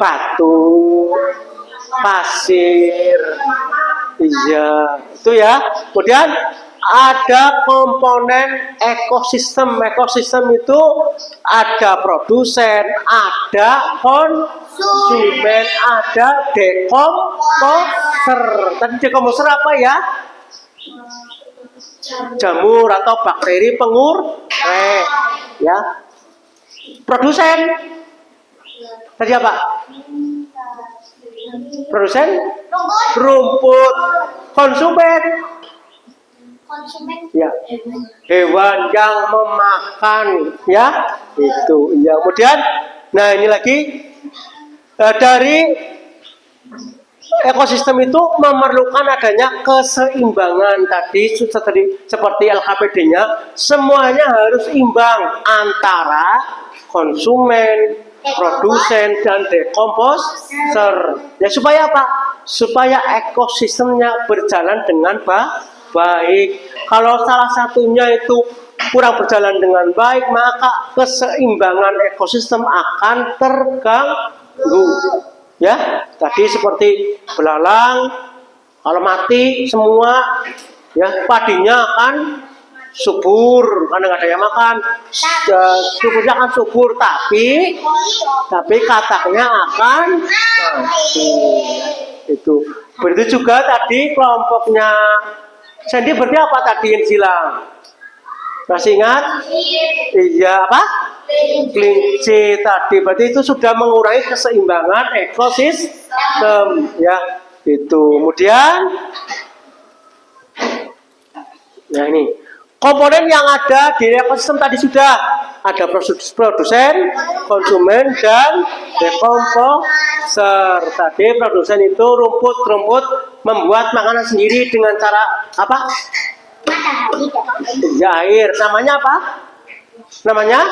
Speaker 1: Batu, pasir. Iya, itu ya. Kemudian ada komponen ekosistem. Ekosistem itu ada produsen, ada konsumen, ada dekomposer. Tadi dekomposer apa ya? Jamur atau bakteri pengurek, ya. Produsen tadi apa? Produsen rumput. Konsumen ya, hewan yang memakan, ya, itu. Ya, kemudian, nah ini lagi dari ekosistem itu memerlukan adanya keseimbangan tadi seperti LKPD-nya, semuanya harus imbang antara konsumen, produsen dan dekomposer. Ya supaya apa? Supaya ekosistemnya berjalan dengan baik. Kalau salah satunya itu kurang berjalan dengan baik, maka keseimbangan ekosistem akan terganggu. Ya, tadi seperti belalang, kalau mati semua, ya padinya akan subur karena nggak ada yang makan. Suburnya akan subur, tapi kataknya akan mati. Itu. Begitu juga tadi kelompoknya Sandy berarti apa tadi yang hilang? Masih ingat? Iya apa? Kelinci tadi. Berarti itu sudah mengurangi keseimbangan ekosistem. Ya, itu. Kemudian, nah ini komponen yang ada di ekosistem tadi sudah ada produsen, konsumen, dan dekomposer. Tadi produsen itu rumput membuat makanan sendiri dengan cara apa? Ya, air. Namanya apa? Namanya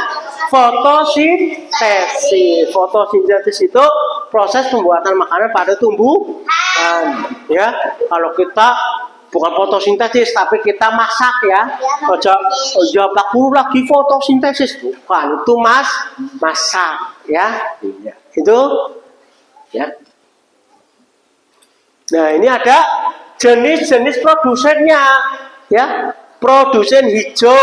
Speaker 1: fotosintesis. Fotosintesis itu proses pembuatan makanan pada tumbuhan. Ya, kalau kita bukan fotosintesis tapi kita masak ya. Ojo baku lagi fotosintesis bukan, itu masak ya. Iya. Itu ya. Nah, ini ada jenis-jenis produsennya ya. Produsen hijau.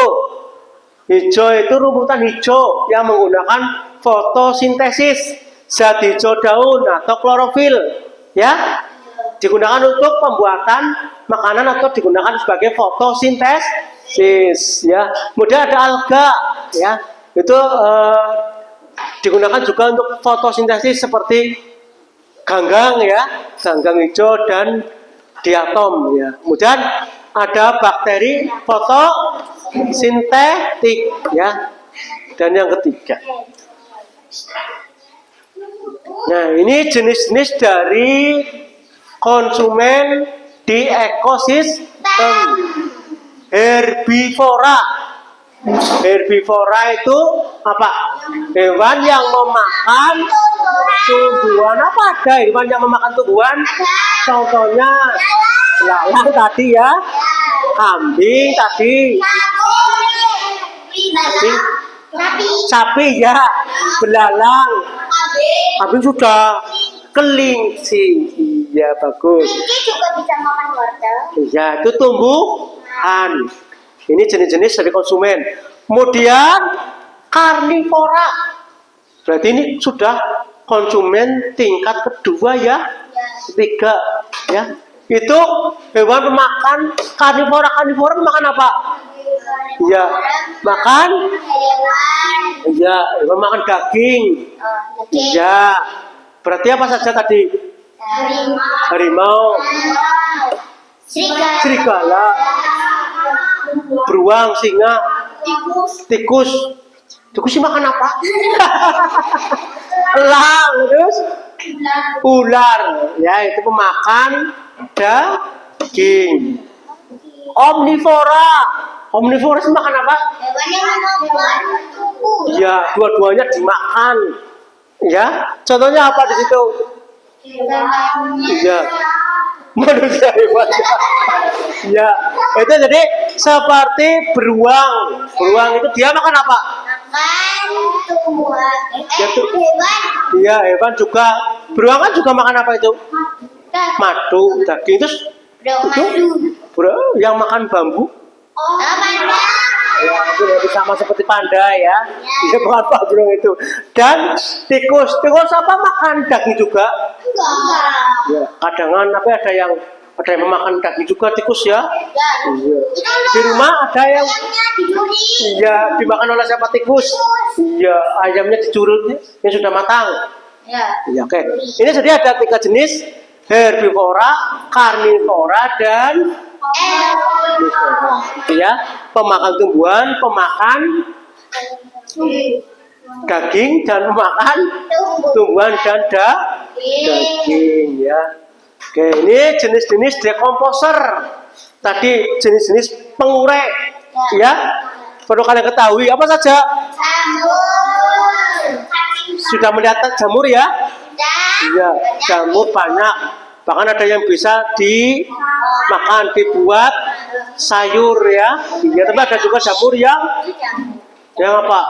Speaker 1: Hijau itu rumputan hijau yang menggunakan fotosintesis, zat hijau daun atau klorofil ya. digunakan untuk pembuatan makanan atau digunakan sebagai fotosintesis ya. Kemudian ada alga ya, itu digunakan juga untuk fotosintesis seperti ganggang ya, ganggang hijau dan diatom ya. Kemudian ada bakteri fotosintetik ya. Dan yang ketiga, nah ini jenis-jenis dari konsumen di ekosistem. Herbivora. Herbivora itu apa? Hewan yang memakan tumbuhan. Apa ada hewan yang memakan tumbuhan? Contohnya belalang tadi ya, kambing tadi, sapi ya, belalang, kambing sudah, kelinci, iya bagus.
Speaker 2: Kelinci juga bisa makan wortel.
Speaker 1: Iya, itu tumbuhan. Ini jenis-jenis dari konsumen. Kemudian karnivora. Berarti ini sudah konsumen tingkat kedua ya, ketiga ya. Itu hewan pemakan karnivora. Karnivora makan apa? Ya, makan. Ya, hewan makan daging. Ya, berarti apa saja tadi? Harimau, serigala, beruang, singa, tikus. Tikus sih makan apa? Elang, terus ular. Ya, itu pemakan daging. Omnivora. Omnivora sih makan apa?
Speaker 2: Hewan yang memakan tubuh.
Speaker 1: Ya, dua-duanya dimakan. Ya, contohnya apa di situ? Ya, manusia hewan. Ya, itu jadi seperti beruang. Beruang itu dia makan apa?
Speaker 2: Makan tumbuhan.
Speaker 1: Ya,
Speaker 2: Hewan.
Speaker 1: Iya, hewan juga. Beruang kan juga makan apa itu? Madu, daging. Terus yang makan bambu.
Speaker 2: Panda.
Speaker 1: Ya, itu sama seperti panda ya. Dia makan beruang itu. Dan tikus. Tikus apa makan daging juga?
Speaker 2: Enggak.
Speaker 1: Ya, kadangan apa ada yang memakan daging juga tikus ya. Iya. Di rumah ada yang iya dimakan oleh siapa tikus? Iya, ayamnya dicurut yang sudah matang.
Speaker 2: Ya.
Speaker 1: Iya, oke. Ini jadi ada 3 jenis: herbivora, karnivora, dan ya, pemakan tumbuhan, pemakan daging, dan pemakan tumbuhan dan daging ya. Oke, ini jenis-jenis dekomposer. Tadi jenis-jenis pengurai ya. Perlu kalian ketahui apa saja? Sudah melihat jamur ya? Iya, jamur banyak. Bahkan ada yang bisa dimakan, dibuat sayur ya. Iya, tapi ada juga jamur yang apa?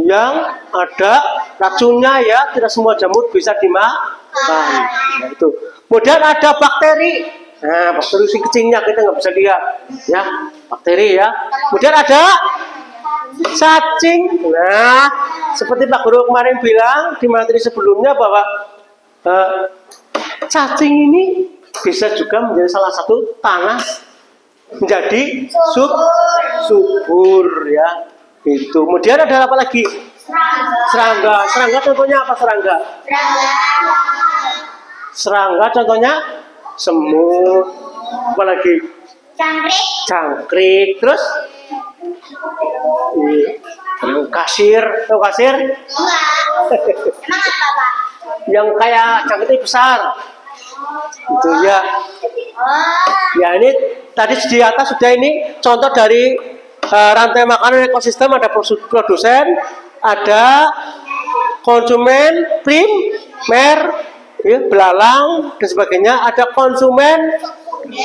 Speaker 1: Yang ada racunnya ya. Tidak semua jamur bisa dimakan. Nah, itu. Kemudian ada bakteri. Nah, bakteri si kecilnya kita nggak bisa lihat ya. Bakteri ya. Kemudian ada cacing. Nah, seperti Pak Guru kemarin bilang di materi sebelumnya bahwa cacing ini bisa juga menjadi salah satu tanah menjadi subur ya. Itu. Kemudian ada apa lagi? Serangga. Serangga contohnya apa serangga? Serangga contohnya semut. Apa lagi? Cangkrik. Terus kasir. Tahu kasir?
Speaker 2: Enggak. Emang apa, Pak?
Speaker 1: Yang kayak cangkrik besar. Itu ya. Ya, ini tadi di atas sudah ini contoh dari rantai makanan ekosistem. Ada produsen, ada konsumen primer, ya, belalang dan sebagainya. Ada konsumen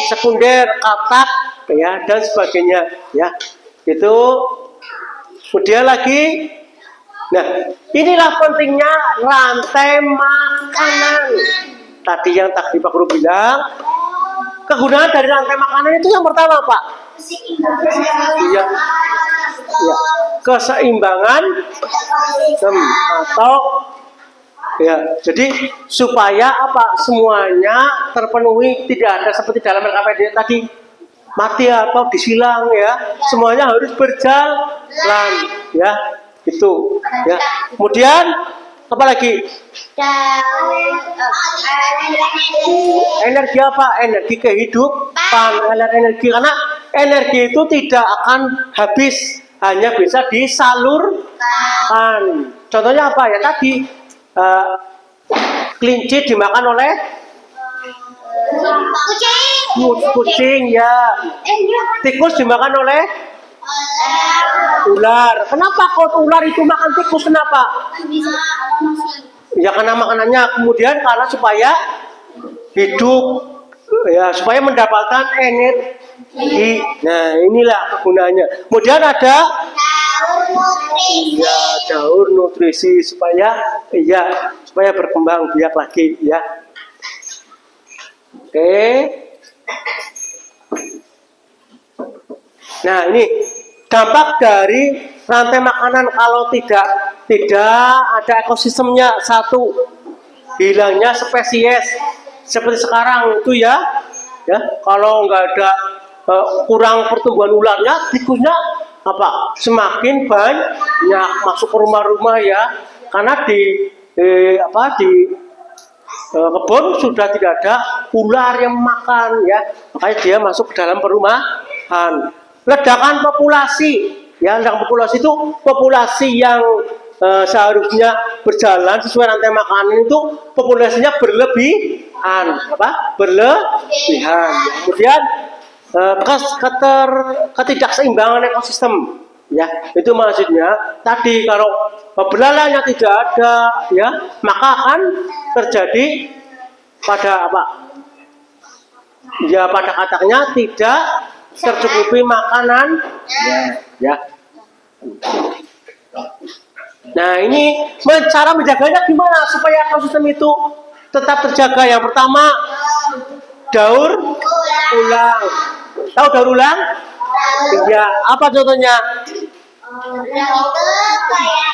Speaker 1: sekunder, katak, ya, dan sebagainya. Ya, itu. Kemudian lagi, nah inilah pentingnya rantai makanan. Tadi yang Pak Guru bilang, kegunaan dari rantai makanan itu yang pertama Pak. Iya. Ya, keseimbangan atau Ya, jadi supaya apa? Semuanya terpenuhi, tidak ada seperti dalam LKPD tadi mati atau disilang ya. Semuanya harus berjalan ya. Itu ya. Kemudian apa lagi? Energi apa? Energi kehidupan, energi karena energi itu tidak akan habis, hanya bisa disalurkan. Contohnya apa ya tadi? Kelinci dimakan oleh kucing ya. Tikus dimakan oleh ular. Kenapa kok ular itu makan tikus? Kenapa? Ya karena makanannya. Kemudian karena supaya hidup ya, supaya mendapatkan energi. Nah, inilah kegunaannya. Kemudian ada ya daur nutrisi supaya berkembang biak lagi ya. Oke. Nah, ini dampak dari rantai makanan kalau tidak ada ekosistemnya. Satu, hilangnya spesies seperti sekarang itu ya kalau nggak ada kurang pertumbuhan ularnya, tikusnya apa semakin banyak masuk ke rumah-rumah ya, karena di kebun sudah tidak ada ular yang makan ya, makanya dia masuk ke dalam perumahan. Ledakan populasi ya, ledakan populasi itu populasi yang seharusnya berjalan sesuai rantai makanan itu populasinya berlebihan. Kemudian ketidakseimbangan ekosistem ya, itu maksudnya tadi kalau belalainya tidak ada ya, maka akan terjadi pada pada kataknya tidak tercukupi makanan ya. Nah, ini cara menjaganya gimana supaya ekosistem itu tetap terjaga? Yang pertama, daur ulang. Tahu daur ulang? Iya, apa contohnya?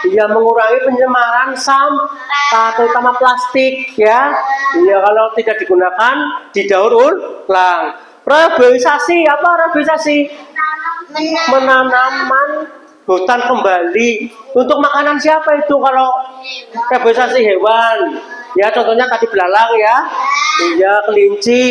Speaker 1: Iya, mengurangi pencemaran sampah, terutama plastik ya. Iya, kalau tidak digunakan didaur ulang. Reboisasi, apa reboisasi? Menanaman hutan kembali. Untuk makanan siapa itu kalau reboisasi hewan? Ya, contohnya tadi belalang ya. Iya, kelinci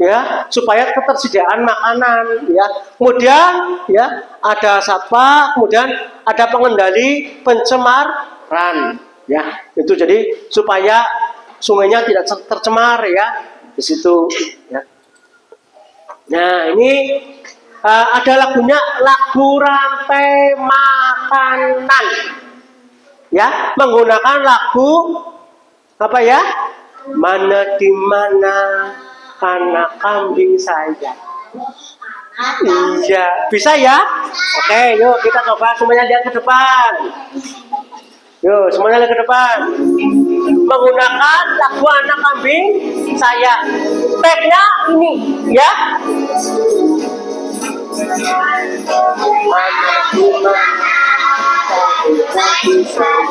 Speaker 1: ya, supaya ketersediaan makanan ya. Kemudian ya ada satwa, kemudian ada pengendali pencemaran ya. Itu jadi supaya sungainya tidak tercemar ya di situ ya. Nah, ini ada lagunya, lagu rantai makanan ya, menggunakan lagu apa ya? Mana di mana anak kambing saya. Iya, bisa ya? Oke, yuk kita coba semuanya lihat ke depan. Yuk, semuanya lihat ke depan. Menggunakan lagu anak kambing saya. Tagnya ini ya. Anak gimana kambing saya.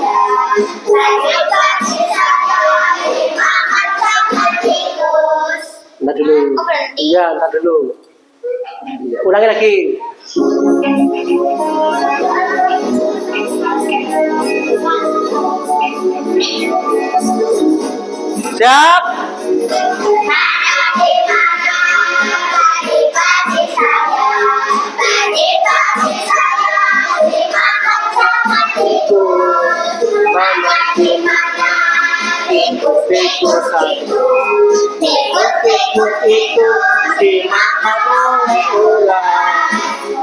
Speaker 1: Ntar dulu. Iya, ntar dulu. Ulangi lagi. Siap. Tikus itu dimakan oleh ular.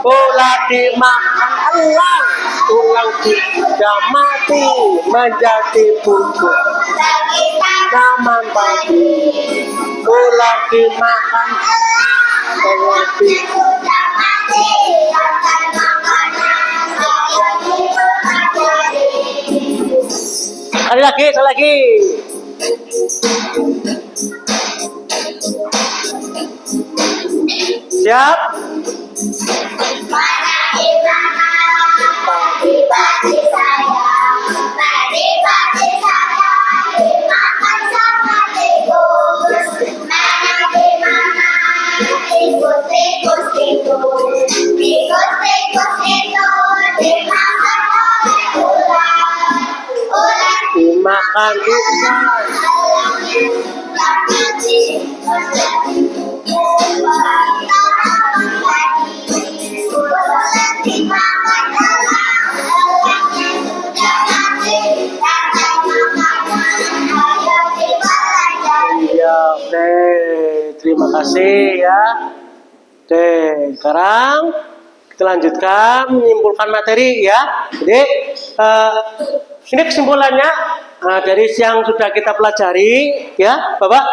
Speaker 1: Ular dimakan elang. Ulang tidak mati menjadi bubuk taman pagi. Ular dimakan elang. Sekali lagi. Siap. Silakan. Iya, oke. Terima kasih ya. Oke, sekarang kita lanjutkan menyimpulkan materi ya. Jadi ini kesimpulannya dari yang sudah kita pelajari ya, Bapak.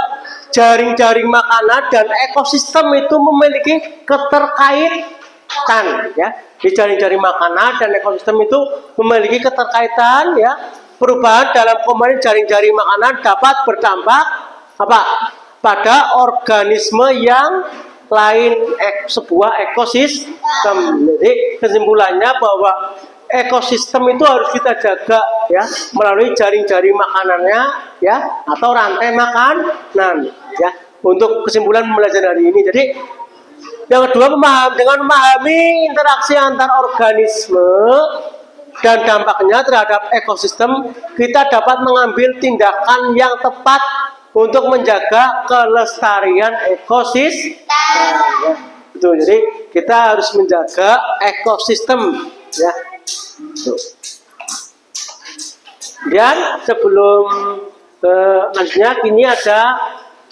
Speaker 1: Jaring-jaring makanan dan ekosistem itu memiliki keterkaitan ya. Di jaring-jaring makanan dan ekosistem itu memiliki keterkaitan ya. Perubahan dalam komponen jaring-jaring makanan dapat berdampak apa? Pada organisme yang lain, sebuah ekosistem. Jadi kesimpulannya bahwa ekosistem itu harus kita jaga ya melalui jaring-jaring makanannya ya atau rantai makanan ya. Untuk kesimpulan pembelajaran hari ini, jadi yang kedua, dengan memahami interaksi antar organisme dan dampaknya terhadap ekosistem, kita dapat mengambil tindakan yang tepat untuk menjaga kelestarian ekosistem. Ya, itu jadi kita harus menjaga ekosistem ya. Tuh. Dan sebelum lanjutnya, ini ada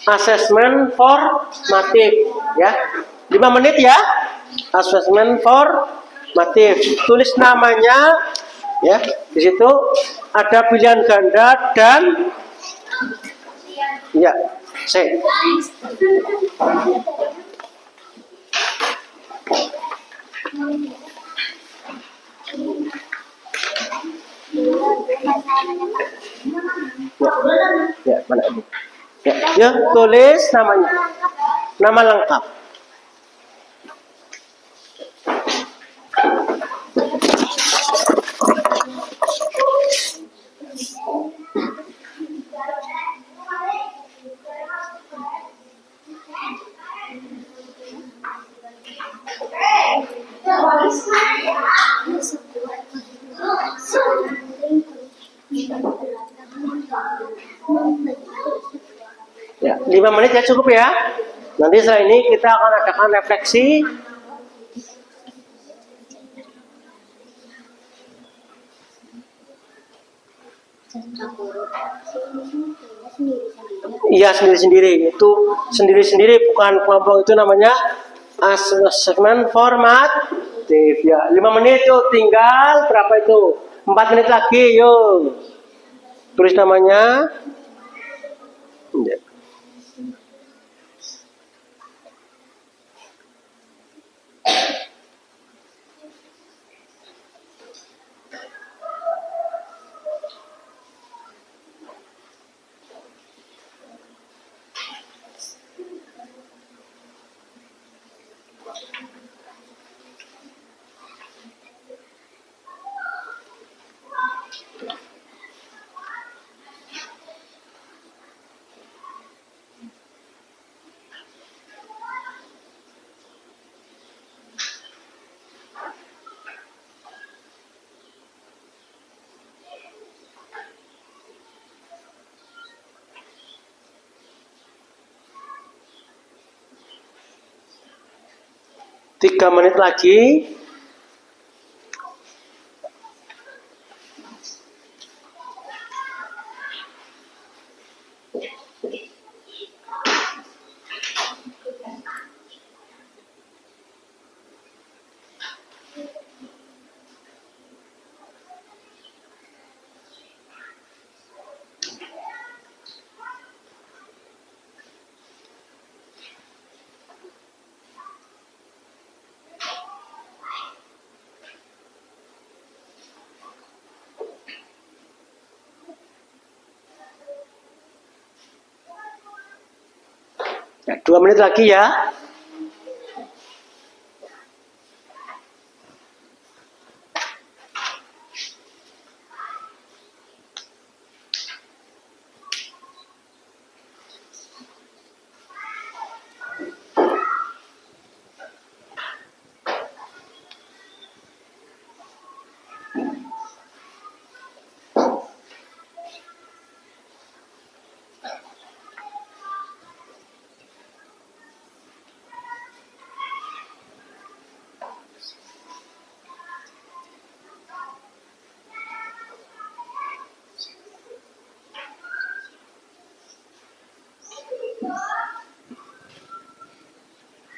Speaker 1: asesmen formatif ya. 5 menit ya. Asesmen formatif. Tulis namanya ya. Di situ ada pilihan ganda dan ya, C. Ya, mana ini? Ya, tulis namanya. Nama lengkap. Ya, 5 menit ya cukup ya. Nanti setelah ini kita akan adakan refleksi. Iya, sendiri-sendiri. Itu sendiri-sendiri, bukan kelompok. Itu namanya asesmen formatif ya. 5 menit tuh, tinggal berapa itu? 4 menit lagi, yuk. Tulis namanya. Ya. Tiga menit lagi. Ya, 2 menit lagi ya.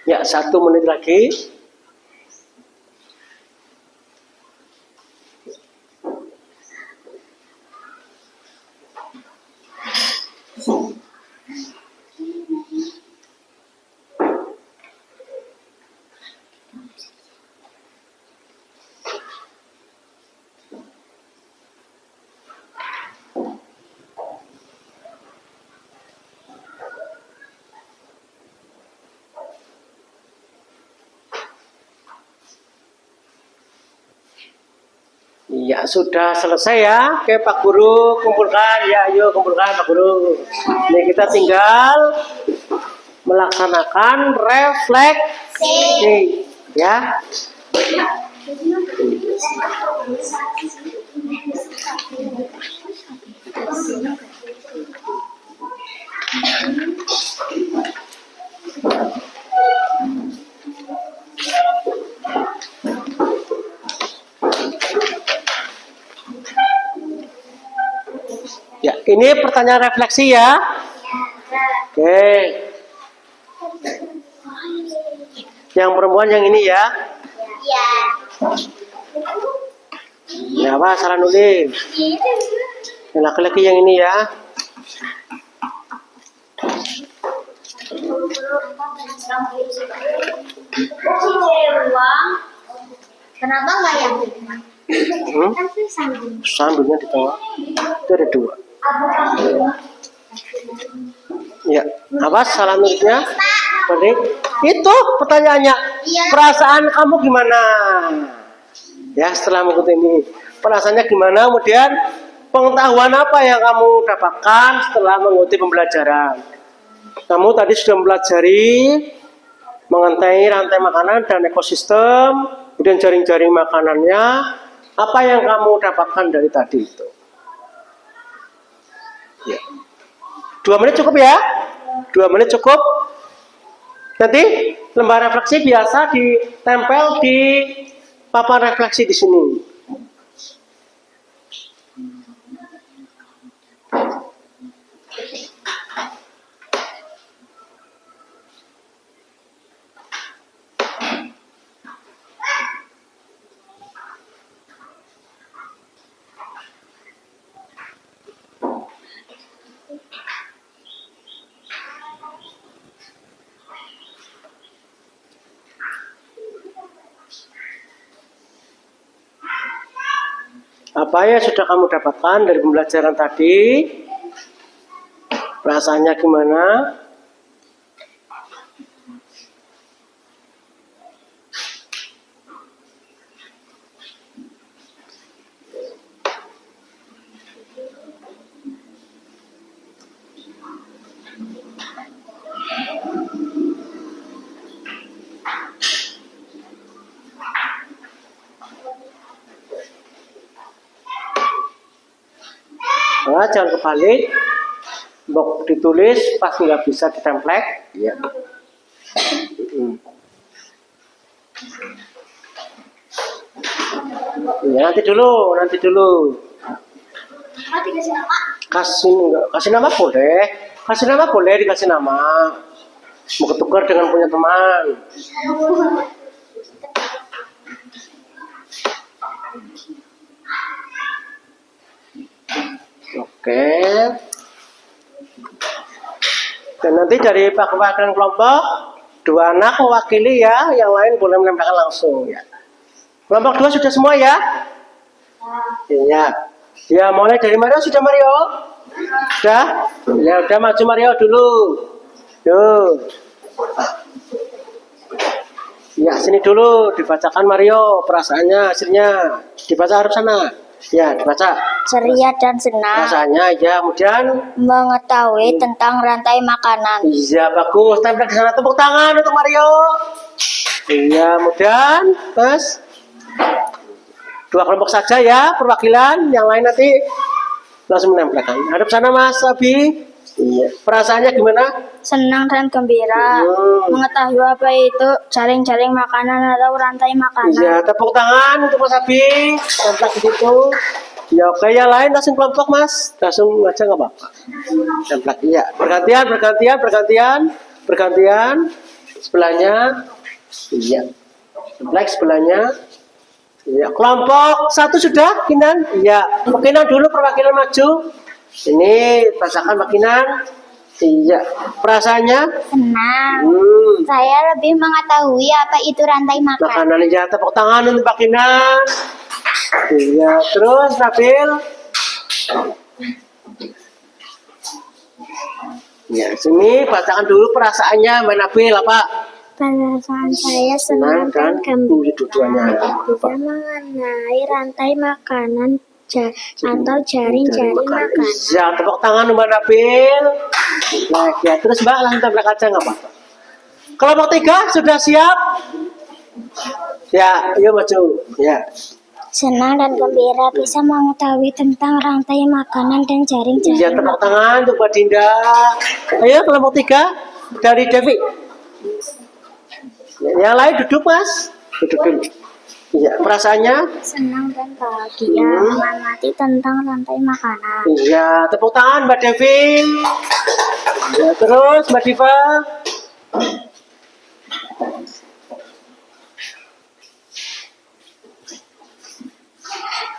Speaker 1: Ya, 1 menit lagi. Ya, sudah selesai ya. Oke, Pak Guru, kumpulkan. Ya, ayo kumpulkan Pak Guru. Ini kita tinggal melaksanakan refleksi. Ya. Ya, ini pertanyaan refleksi ya. Oke. Yang perempuan yang ini ya.
Speaker 2: Ya.
Speaker 1: Ya, apa salah nulis? Yang laki-laki yang ini ya.
Speaker 2: Kenapa nggak yang kan
Speaker 1: Sambungnya di tengah. Itu ada 2. Ya, apa salah nulisnya? Balik. Itu pertanyaannya. Perasaan kamu gimana? Ya, setelah mengikuti ini, perasaannya gimana? Kemudian pengetahuan apa yang kamu dapatkan setelah mengikuti pembelajaran? Kamu tadi sudah mempelajari mengenai rantai makanan dan ekosistem, kemudian jaring-jaring makanannya. Apa yang kamu dapatkan dari tadi itu? Ya. 2 menit cukup ya? 2 menit cukup. Nanti lembar refleksi biasa ditempel di papan refleksi di sini. Apa yang sudah kamu dapatkan dari pembelajaran tadi? Perasaannya gimana? Nah, jangan kebalik. Bok ditulis pas nggak bisa ditemplate. Ya. Ya, nanti dulu. Kasih nama boleh. Dikasih nama. Mau ketukar dengan punya teman. Oke. Dan nanti dari perwakilan kelompok 2 anak mewakili ya, yang lain boleh menempelkan langsung ya. Kelompok 2 sudah semua ya? Iya. Ya, mulai dari Mario, sudah Mario? Sudah? Ya, udah maju Mario dulu. Yuk. Ya, sini dulu dibacakan Mario perasaannya, hasilnya. Dibaca harus sana. Ya, dibaca.
Speaker 2: Ceria dan senang.
Speaker 1: Rasanya ya, kemudian
Speaker 2: Mengetahui tentang rantai makanan.
Speaker 1: iya, bagus. Tempel di sana, tepuk tangan untuk Mario. Iya, kemudian terus 2 kelompok saja ya, perwakilan. Yang lain nanti langsung menempelkan. Hadap sana Mas Abi. Iya. Perasaannya gimana?
Speaker 2: Senang dan gembira. Mengetahui apa itu jaring-jaring makanan atau rantai makanan.
Speaker 1: Iya, tepuk tangan untuk Mas Abi. Tempel di situ. Ya, oke, yang lain langsung kelompok Mas. Langsung aja nggak apa-apa. Tempel. Iya, bergantian. Sebelahnya. Iya. Sebelah sebelahnya. Iya. Kelompok 1 sudah, Kinan? Iya. Kinan dulu perwakilan maju. Ini rasakan Mbak Kinan. Iya. Perasaannya?
Speaker 2: Senang.
Speaker 1: Hmm.
Speaker 2: Saya lebih mengetahui apa itu rantai makan.
Speaker 1: Makanan ya, tepuk tangan untuk Mbak Kinan. Iya. Terus Nabil. Ya, sini bacakan dulu perasaannya Mbak Nabil apa?
Speaker 2: Perasaan saya senang dan gembira
Speaker 1: Dua-duanya.
Speaker 2: bisa mengenai rantai makanan atau jaring-jaring makanan.
Speaker 1: Ya, tepuk tangan Mbak Nabil. Nah, ya, terus Mbak langsung tampil kaca nggak Pak? Kelompok 3 sudah siap? Ya, yuk maju. Ya.
Speaker 2: Senang dan gembira bisa mengetahui tentang rantai makanan dan
Speaker 1: Iya,
Speaker 2: jaring-jaring
Speaker 1: tepuk
Speaker 2: makanan.
Speaker 1: tangan untuk Mbak Dinda. Ayo kelompok 3 dari Devi. Yang lain duduk Mas. Duduk dulu. Iya, perasaannya?
Speaker 2: Senang dan bahagia mengamati tentang rantai makanan.
Speaker 1: Iya, tepuk tangan Mbak Devi. Ya, terus Mbak Diva.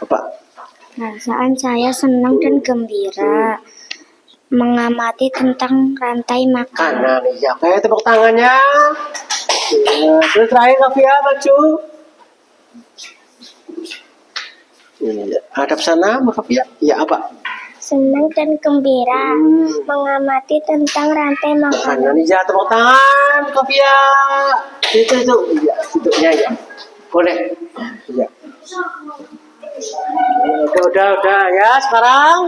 Speaker 1: Apa?
Speaker 2: Perasaan saya senang dan gembira mengamati tentang rantai makanan.
Speaker 1: Kanan, iya. Oke, tepuk tangannya. Ya, terus terakhir Kavia maju. Iya, hadap sana Mbak Kavia. Iya, apa?
Speaker 2: Senang dan gembira mengamati tentang rantai makanan.
Speaker 1: Kanan, iya. Tepuk tangan Kavia. Itu. Iya, itu. Ya. Boleh. Iya. Udah ya. Sekarang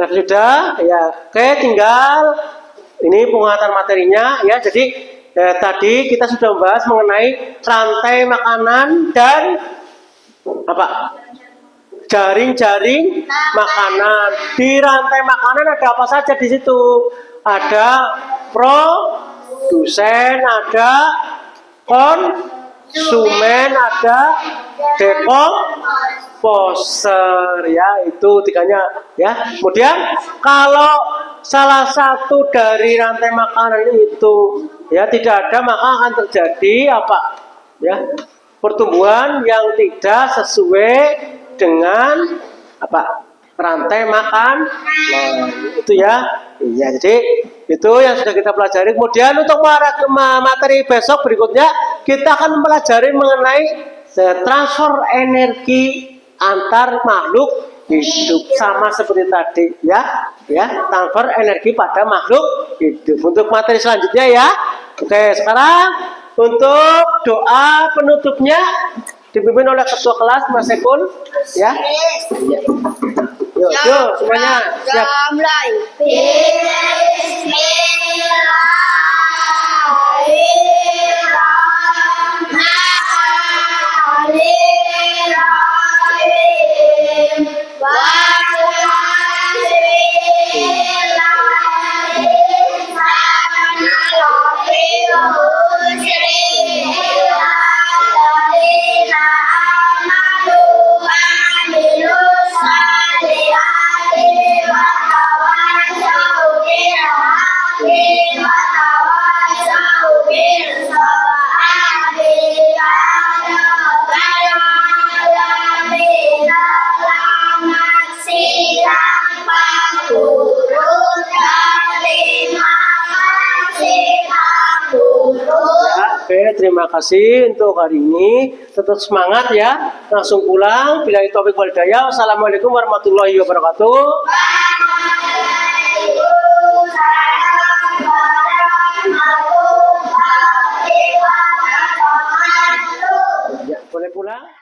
Speaker 1: sudah ya. Oke, tinggal ini penguatan materinya ya. Jadi tadi kita sudah membahas mengenai rantai makanan dan apa? Jaring-jaring makanan. Di rantai makanan ada apa saja di situ? Ada produsen, ada konsumen, ada dekomposer ya, itu tiganya ya. Kemudian kalau salah satu dari rantai makanan itu ya tidak ada, maka akan terjadi apa? Ya, pertumbuhan yang tidak sesuai dengan apa? Rantai makan. Nah, itu ya. Iya, jadi itu yang sudah kita pelajari. Kemudian untuk materi besok berikutnya kita akan mempelajari mengenai transfer energi antar makhluk hidup, sama seperti tadi ya, transfer energi pada makhluk hidup. Untuk materi selanjutnya ya. Oke, sekarang untuk doa penutupnya dipimpin oleh ketua kelas Mas Sekun ya. Yuk semuanya siap.
Speaker 2: Mulai.
Speaker 1: Oke, terima kasih untuk hari ini. Tetap semangat ya. Langsung pulang. Bila itu topik walidaya. Wassalamualaikum warahmatullahi wabarakatuh. Ya, boleh pulang.